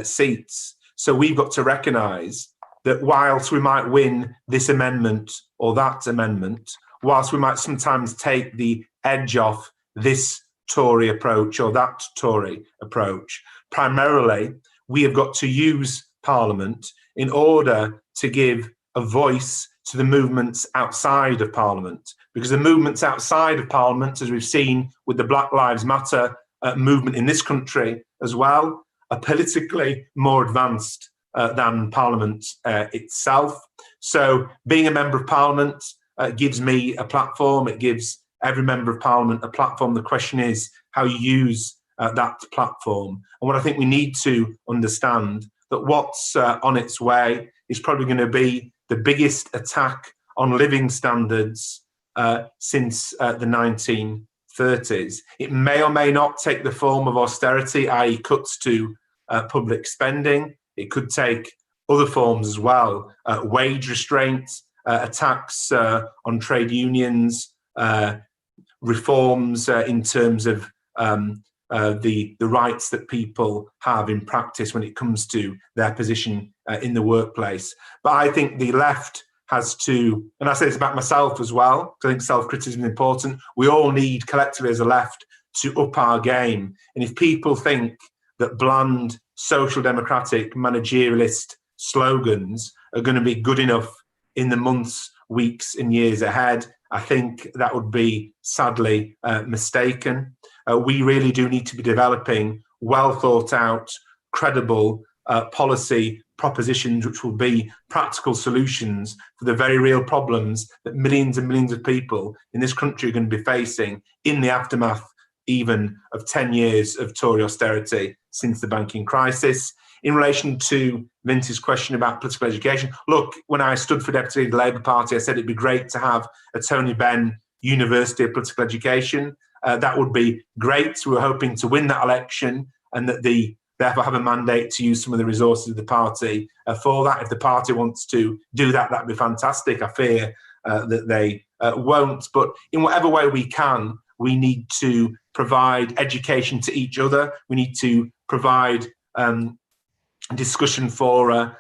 seats. So we've got to recognise that whilst we might win this amendment or that amendment, whilst we might sometimes take the edge off this Tory approach or that Tory approach, primarily we have got to use Parliament in order to give a voice to the movements outside of Parliament. Because the movements outside of Parliament, as we've seen with the Black Lives Matter movement in this country as well, are politically more advanced than Parliament itself. So being a member of Parliament gives me a platform. It gives every member of Parliament a platform. The question is how you use that platform. And what I think we need to understand, that what's on its way is probably going to be the biggest attack on living standards since the 1930s. It may or may not take the form of austerity, i.e. cuts to public spending. It could take other forms as well, wage restraints, attacks on trade unions, reforms in terms of the rights that people have in practice when it comes to their position in the workplace. But I think the left has to, and I say this about myself as well, because I think self-criticism is important. We all need collectively as a left to up our game. And if people think that bland social democratic managerialist slogans are going to be good enough in the months, weeks and years ahead, I think that would be sadly mistaken. We really do need to be developing well thought out, credible policy propositions which will be practical solutions for the very real problems that millions and millions of people in this country are going to be facing in the aftermath even of 10 years of Tory austerity since the banking crisis. In relation to Vince's question about political education, look, when I stood for deputy of the Labour Party, I said it'd be great to have a Tony Benn University of Political Education. That would be great. We were hoping to win that election and that therefore have a mandate to use some of the resources of the party for that. If the party wants to do that, that'd be fantastic. I fear that they won't. But in whatever way we can, We need to provide education to each other. We need to provide discussion for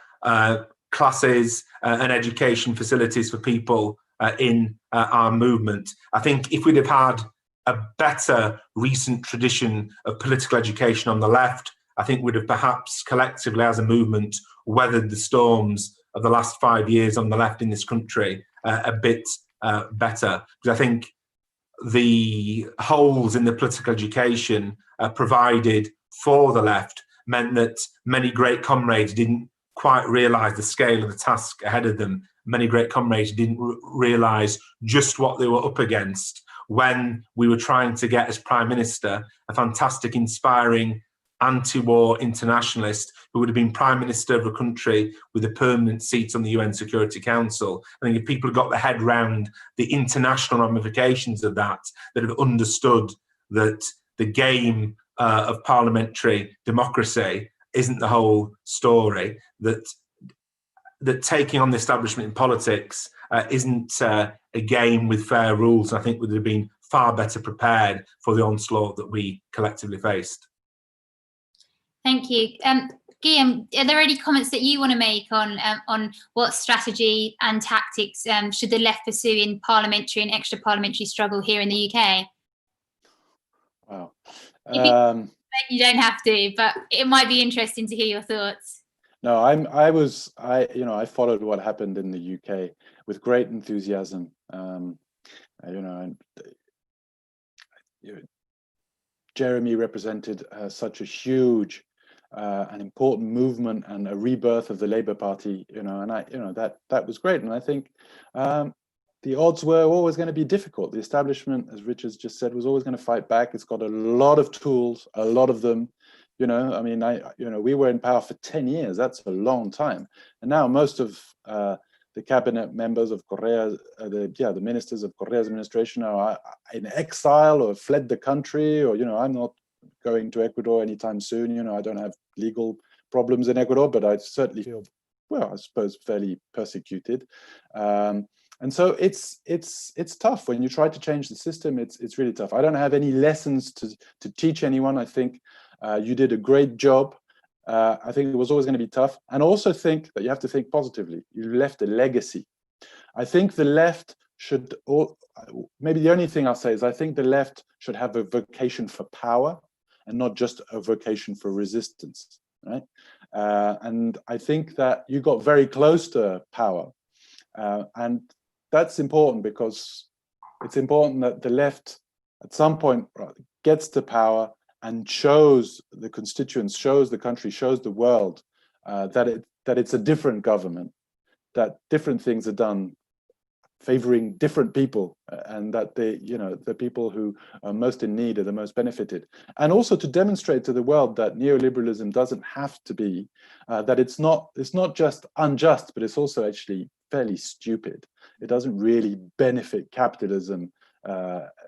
classes and education facilities for people in our movement. I think if we'd have had a better recent tradition of political education on the left, I think we'd have perhaps collectively as a movement weathered the storms of the last 5 years on the left in this country a bit better. Because I think the holes in the political education provided for the left meant that many great comrades didn't quite realise the scale of the task ahead of them. Many great comrades didn't realise just what they were up against when we were trying to get as Prime Minister a fantastic, inspiring, anti-war internationalist who would have been Prime Minister of a country with a permanent seat on the UN Security Council. I think if people have got their head round the international ramifications of that, that have understood that the game of parliamentary democracy isn't the whole story, that taking on the establishment in politics isn't a game with fair rules. I think we would have been far better prepared for the onslaught that we collectively faced. Thank you. Guillaume, are there any comments that you want to make on what strategy and tactics should the left pursue in parliamentary and extra parliamentary struggle here in the UK? Wow. You don't have to, but it might be interesting to hear your thoughts. No, I followed what happened in the UK with great enthusiasm. Jeremy represented such a huge an important movement and a rebirth of the Labour Party, and that was great. And I think the odds were always going to be difficult. The establishment, as Richard just said, was always going to fight back. It's got a lot of tools, a lot of them. We were in power for 10 years. That's a long time. And now most of the cabinet members of Correa, the ministers of Correa's administration are in exile or fled the country, or, I'm not going to Ecuador anytime soon. I don't have legal problems in Ecuador, but I certainly feel, well, I suppose, fairly persecuted. And so it's tough when you try to change the system. It's really tough. I don't have any lessons to teach anyone. I think you did a great job. I think it was always going to be tough. And also think that you have to think positively. You left a legacy. I think the left should, maybe the only thing I'll say is I think the left should have a vocation for power and not just a vocation for resistance, right? And I think that you got very close to power. And that's important because it's important that the left at some point gets to power and shows the constituents, shows the country, shows the world that it's a different government, that different things are done favoring different people, and that the people who are most in need are the most benefited. And also to demonstrate to the world that neoliberalism doesn't have to be, that it's not just unjust, but it's also actually fairly stupid. It doesn't really benefit capitalism.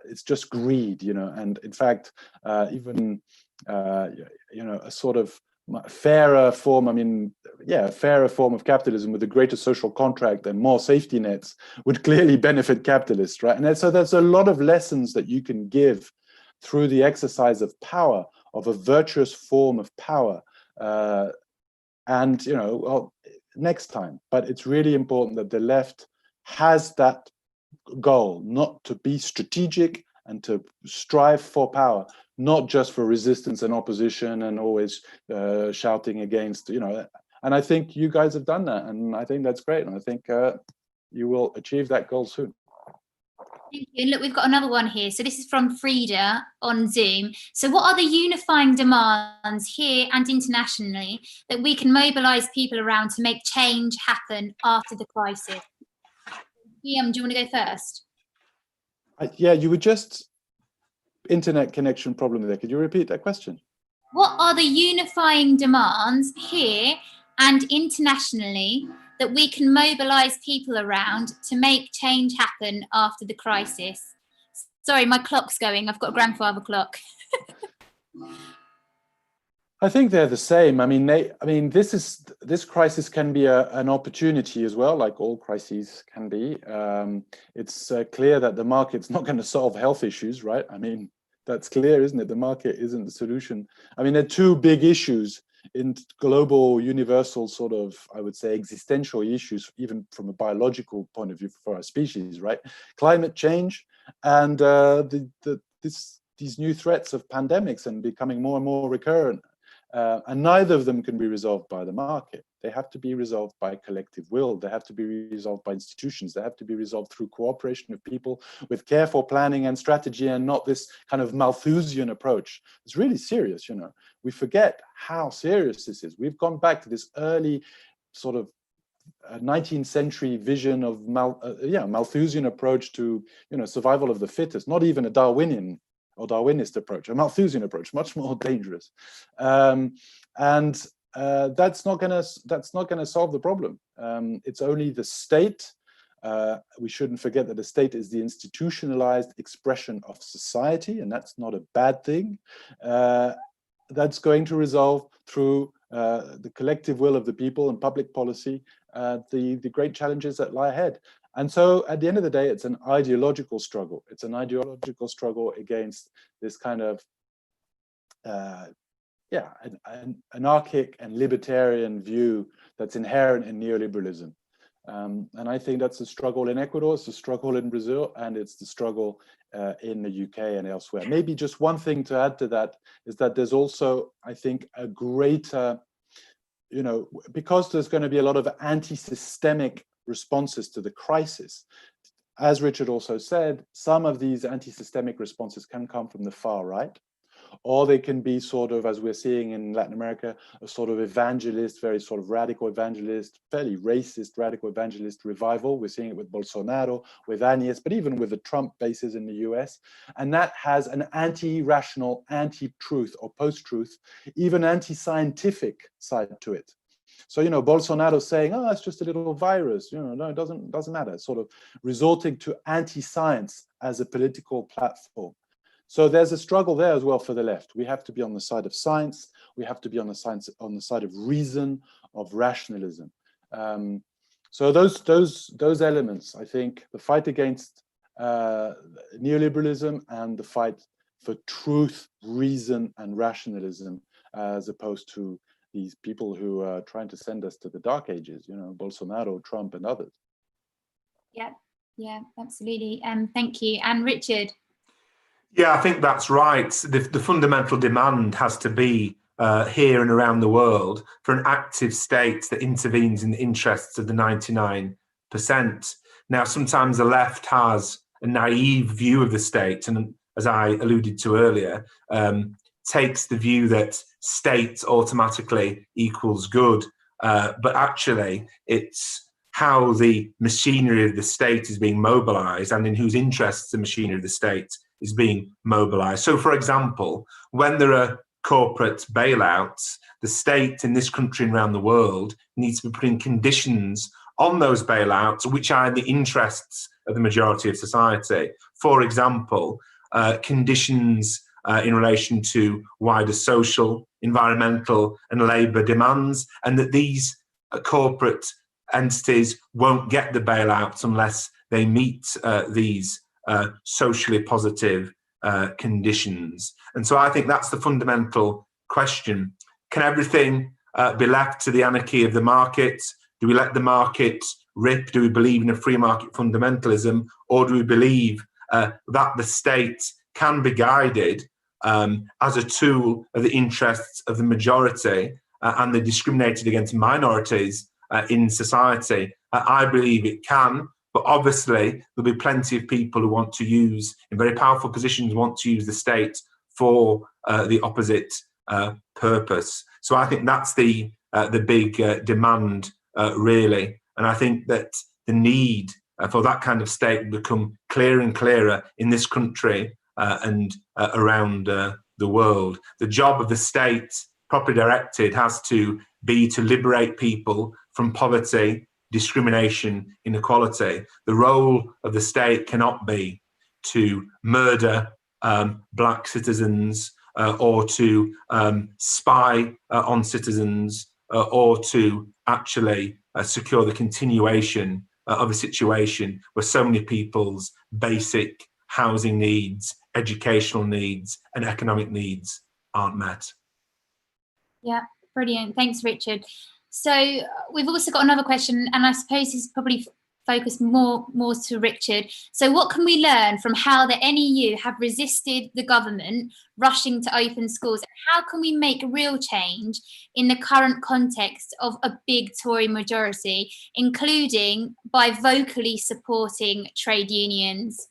It's just greed, and in fact, even a sort of fairer form, a fairer form of capitalism with a greater social contract and more safety nets would clearly benefit capitalists, right? And so there's a lot of lessons that you can give through the exercise of power, of a virtuous form of power, next time. But it's really important that the left has that goal, not to be strategic and to strive for power, not just for resistance and opposition and always shouting against, and I think you guys have done that, and I think that's great, and I think you will achieve that goal soon. Thank you. And look, we've got another one here. So this is from Frida on Zoom. So what are the unifying demands here and internationally that we can mobilise people around to make change happen after the crisis? Guillaume, do you want to go first? Yeah, you were just internet connection problem there. Could you repeat that question? What are the unifying demands here and internationally that we can mobilise people around to make change happen after the crisis? Sorry, my clock's going. I've got a grandfather clock. I think they're the same. I mean, this crisis can be an opportunity as well, like all crises can be. It's clear that the market's not going to solve health issues, right? I mean, that's clear, isn't it? The market isn't the solution. I mean, there are two big issues in global, universal sort of, I would say, existential issues, even from a biological point of view for our species, right? Climate change and these new threats of pandemics and becoming more and more recurrent. And neither of them can be resolved by the market. They have to be resolved by collective will. They have to be resolved by institutions. They have to be resolved through cooperation of people with careful planning and strategy, and not this kind of Malthusian approach. It's really serious, you know. We forget how serious this is. We've gone back to this early sort of 19th century vision of Malthusian approach to, you know, survival of the fittest, not even a Darwinian or Darwinist approach, a Malthusian approach, much more dangerous, that's not going to solve the problem. It's only the state. We shouldn't forget that the state is the institutionalized expression of society, and that's not a bad thing. That's going to resolve through the collective will of the people and public policy the great challenges that lie ahead. And so at the end of the day, it's an ideological struggle. It's an ideological struggle against this kind of, an anarchic and libertarian view that's inherent in neoliberalism. And I think that's a struggle in Ecuador, it's a struggle in Brazil, and it's the struggle in the UK and elsewhere. Maybe just one thing to add to that is that there's also, I think, a greater, you know, because there's going to be a lot of anti-systemic responses to the crisis. As Richard also said, some of these anti-systemic responses can come from the far right, or they can be sort of, as we're seeing in Latin America, a sort of evangelist, very sort of radical evangelist, fairly racist radical evangelist revival. We're seeing it with Bolsonaro, with Agnes, but even with the Trump bases in the US. And that has an anti-rational, anti-truth or post-truth, even anti-scientific side to it. So, you know, Bolsonaro saying, oh, it's just a little virus, you know, no, it doesn't matter, sort of resorting to anti-science as a political platform. So there's a struggle there as well for the left. We have to be on the side of science. We have to be on the side of reason, of rationalism. So those elements, I think, the fight against neoliberalism and the fight for truth, reason, and rationalism, as opposed to these people who are trying to send us to the dark ages, you know, Bolsonaro, Trump, and others. Yeah, absolutely. Thank you. And Richard? Yeah, I think that's right. The fundamental demand has to be here and around the world for an active state that intervenes in the interests of the 99%. Now, sometimes the left has a naive view of the state, and as I alluded to earlier, takes the view that state automatically equals good, but actually it's how the machinery of the state is being mobilized and in whose interests the machinery of the state is being mobilized. So, for example, when there are corporate bailouts, the state in this country and around the world needs to be putting conditions on those bailouts which are in the interests of the majority of society. For example, conditions in relation to wider social, environmental and labour demands, and that these corporate entities won't get the bailouts unless they meet these socially positive conditions. And so I think that's the fundamental question. Can everything be left to the anarchy of the market? Do we let the market rip? Do we believe in a free market fundamentalism? Or do we believe that the state can be guided as a tool of the interests of the majority and the discriminated against minorities in society? I believe it can, but obviously there'll be plenty of people who want to use, in very powerful positions, want to use the state for the opposite purpose. So I think that's the big demand, really. And I think that the need for that kind of state will become clearer and clearer in this country and around the world. The job of the state, properly directed, has to be to liberate people from poverty, discrimination, inequality. The role of the state cannot be to murder black citizens or to spy on citizens, or to actually secure the continuation of a situation where so many people's basic housing needs, educational needs, and economic needs aren't met. Yeah, brilliant. Thanks, Richard. So we've also got another question, and I suppose this is probably focused more to Richard. So what can we learn from how the NEU have resisted the government rushing to open schools? And how can we make real change in the current context of a big Tory majority, including by vocally supporting trade unions?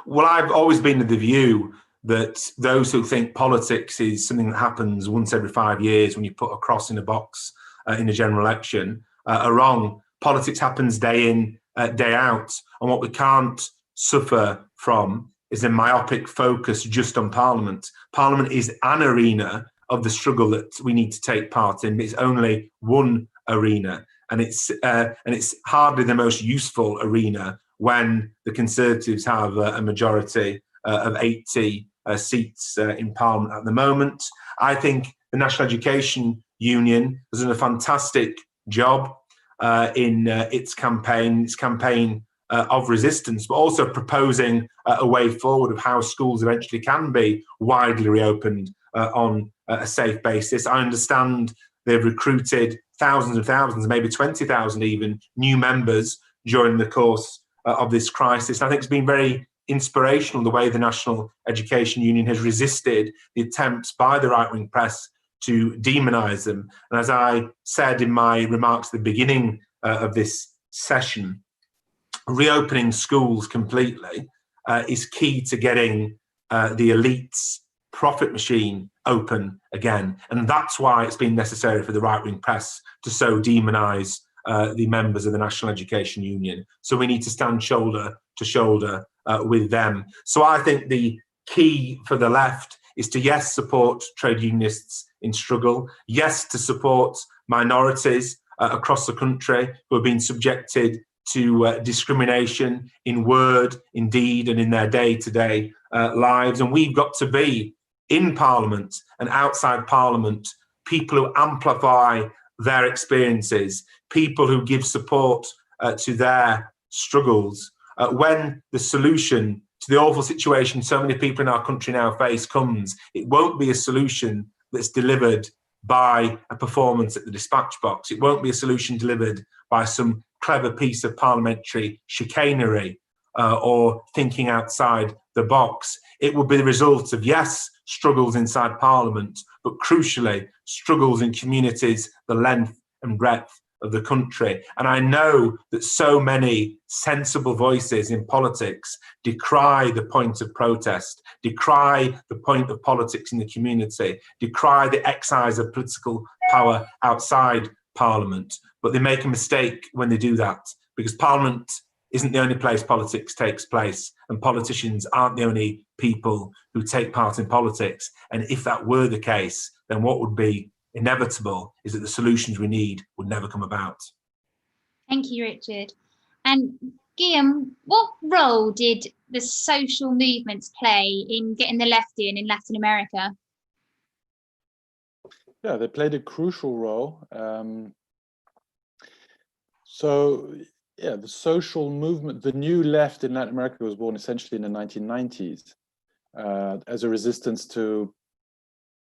Well, I've always been of the view that those who think politics is something that happens once every 5 years when you put a cross in a box in a general election are wrong. Politics happens day in, day out. And what we can't suffer from is a myopic focus just on Parliament. Parliament is an arena of the struggle that we need to take part in, but it's only one arena. And it's hardly the most useful arena when the Conservatives have a majority of 80 seats in Parliament at the moment. I think the National Education Union has done a fantastic job in its campaign of resistance, but also proposing a way forward of how schools eventually can be widely reopened on a safe basis. I understand they've recruited thousands and thousands, maybe 20,000 even, new members during the course of this crisis. I think it's been very inspirational the way the National Education Union has resisted the attempts by the right-wing press to demonise them. And as I said in my remarks at the beginning of this session, reopening schools completely is key to getting the elite's profit machine open again. And that's why it's been necessary for the right-wing press to so demonise the members of the National Education Union. So we need to stand shoulder to shoulder with them. So I think the key for the left is to, yes, support trade unionists in struggle, yes, to support minorities across the country who have been subjected to discrimination in word, in deed, and in their day-to-day lives. And we've got to be, in Parliament and outside Parliament, people who amplify their experiences, people who give support to their struggles. When the solution to the awful situation so many people in our country now face comes, it won't be a solution that's delivered by a performance at the dispatch box. It won't be a solution delivered by some clever piece of parliamentary chicanery or thinking outside the box. It will be the result of, yes, struggles inside Parliament, but crucially, struggles in communities the length and breadth of the country. And I know that so many sensible voices in politics decry the point of protest, decry the point of politics in the community, decry the exercise of political power outside Parliament. But they make a mistake when they do that, because Parliament isn't the only place politics takes place, and politicians aren't the only people who take part in politics. And if that were the case, then what would be inevitable is that the solutions we need would never come about. Thank you, Richard. And Guillaume, what role did the social movements play in getting the left in Latin America? Yeah, they played a crucial role. So, yeah, the social movement, the new left in Latin America was born essentially in the 1990s as a resistance to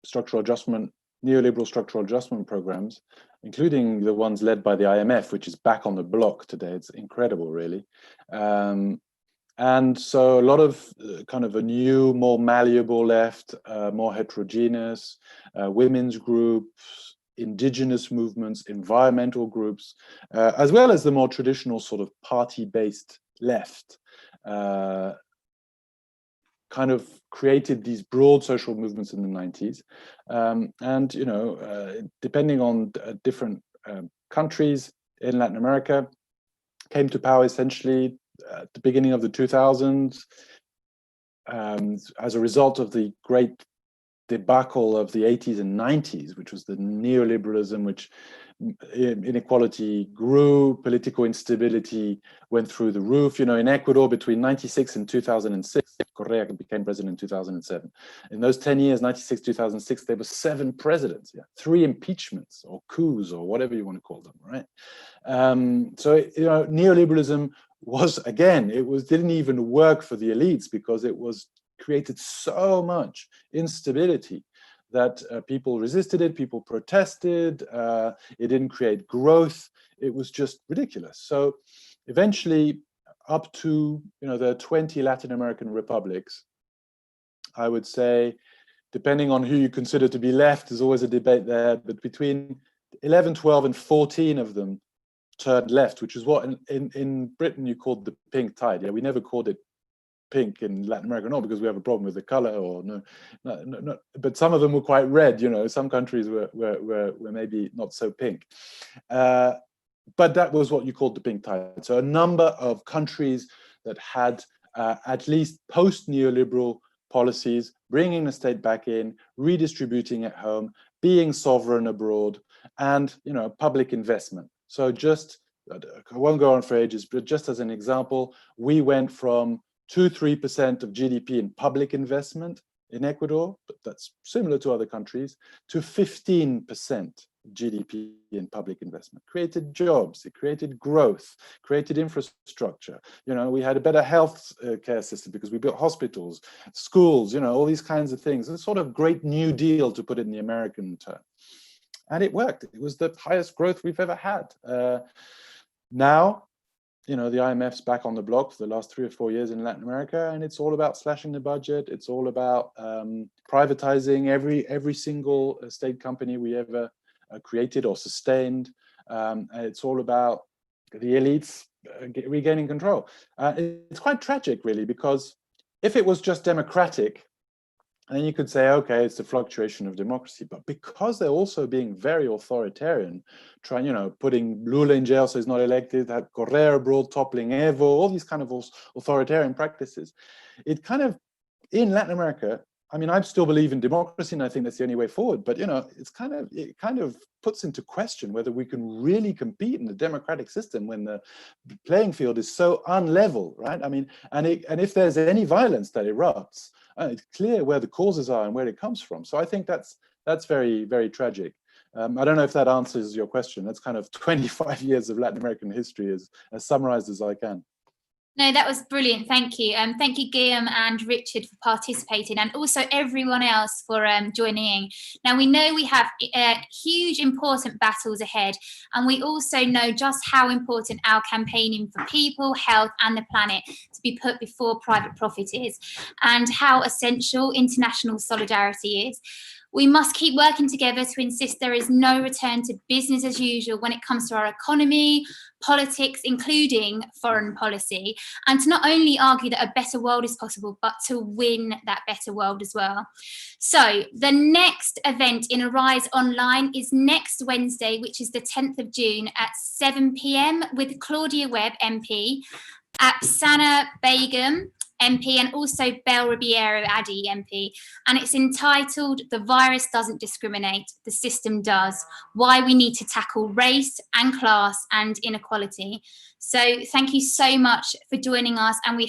structural adjustment, neoliberal structural adjustment programs, including the ones led by the IMF, which is back on the block today. It's incredible, really. And so a lot of kind of a new, more malleable left, more heterogeneous, women's groups, indigenous movements, environmental groups, as well as the more traditional sort of party-based left, kind of created these broad social movements in the 90s. And, you know, depending on different countries in Latin America, came to power essentially at the beginning of the 2000s as a result of the great debacle of the 80s and 90s, which was the neoliberalism, which inequality grew, political instability went through the roof. In Ecuador between 96 and 2006, Correa became president in 2007. In those 10 years, 96, 2006, there were 7 presidents, 3 impeachments or coups or whatever you want to call them, right? So, neoliberalism was, again, didn't even work for the elites because it created so much instability that people resisted it, people protested, it didn't create growth, it was just ridiculous. So eventually, up to the 20 Latin American republics, I would say, depending on who you consider to be left, there's always a debate there, but between 11, 12, and 14 of them turned left, which is what in Britain you called the pink tide. Yeah, we never called it pink in Latin America, not because we have a problem with the color or no, but some of them were quite red. Some countries were maybe not so pink, but that was what you called the pink tide. So a number of countries that had at least post-neoliberal policies, bringing the state back in, redistributing at home, being sovereign abroad, and public investment. So just, I won't go on for ages, but just as an example, we went from 2-3% of GDP in public investment in Ecuador, but that's similar to other countries, to 15% GDP in public investment. Created jobs, it created growth, created infrastructure. We had a better health care system because we built hospitals, schools, all these kinds of things. It's sort of Great New Deal, to put it in the American term. And it worked. It was the highest growth we've ever had. Now, the IMF's back on the block for the last 3 or 4 years in Latin America, and it's all about slashing the budget. It's all about privatizing every single state company we ever created or sustained. And it's all about the elites regaining control. It's quite tragic, really, because if it was just democratic, then you could say, okay, it's the fluctuation of democracy. But because they're also being very authoritarian, putting Lula in jail so he's not elected, had Correa abroad, toppling Evo, all these kind of authoritarian practices, it kind of, in Latin America, I still believe in democracy, and I think that's the only way forward. But it kind of puts into question whether we can really compete in a democratic system when the playing field is so unlevel, right? And if there's any violence that erupts, it's clear where the causes are and where it comes from. So I think that's very, very tragic. I don't know if that answers your question. That's kind of 25 years of Latin American history as summarized as I can. No, that was brilliant. Thank you. Thank you, Guillaume and Richard, for participating, and also everyone else for joining in. Now, we know we have huge, important battles ahead, and we also know just how important our campaigning for people, health, and the planet to be put before private profit is, and how essential international solidarity is. We must keep working together to insist there is no return to business as usual when it comes to our economy, politics, including foreign policy, and to not only argue that a better world is possible, but to win that better world as well. So the next event in Arise Online is next Wednesday, which is the 10th of June at 7 p.m. with Claudia Webb, MP, Apsana Begum, MP, and also Bel Ribeiro Adi, MP, and it's entitled "The Virus Doesn't Discriminate, the System Does: Why We Need to Tackle Race and Class and Inequality." So thank you so much for joining us, and we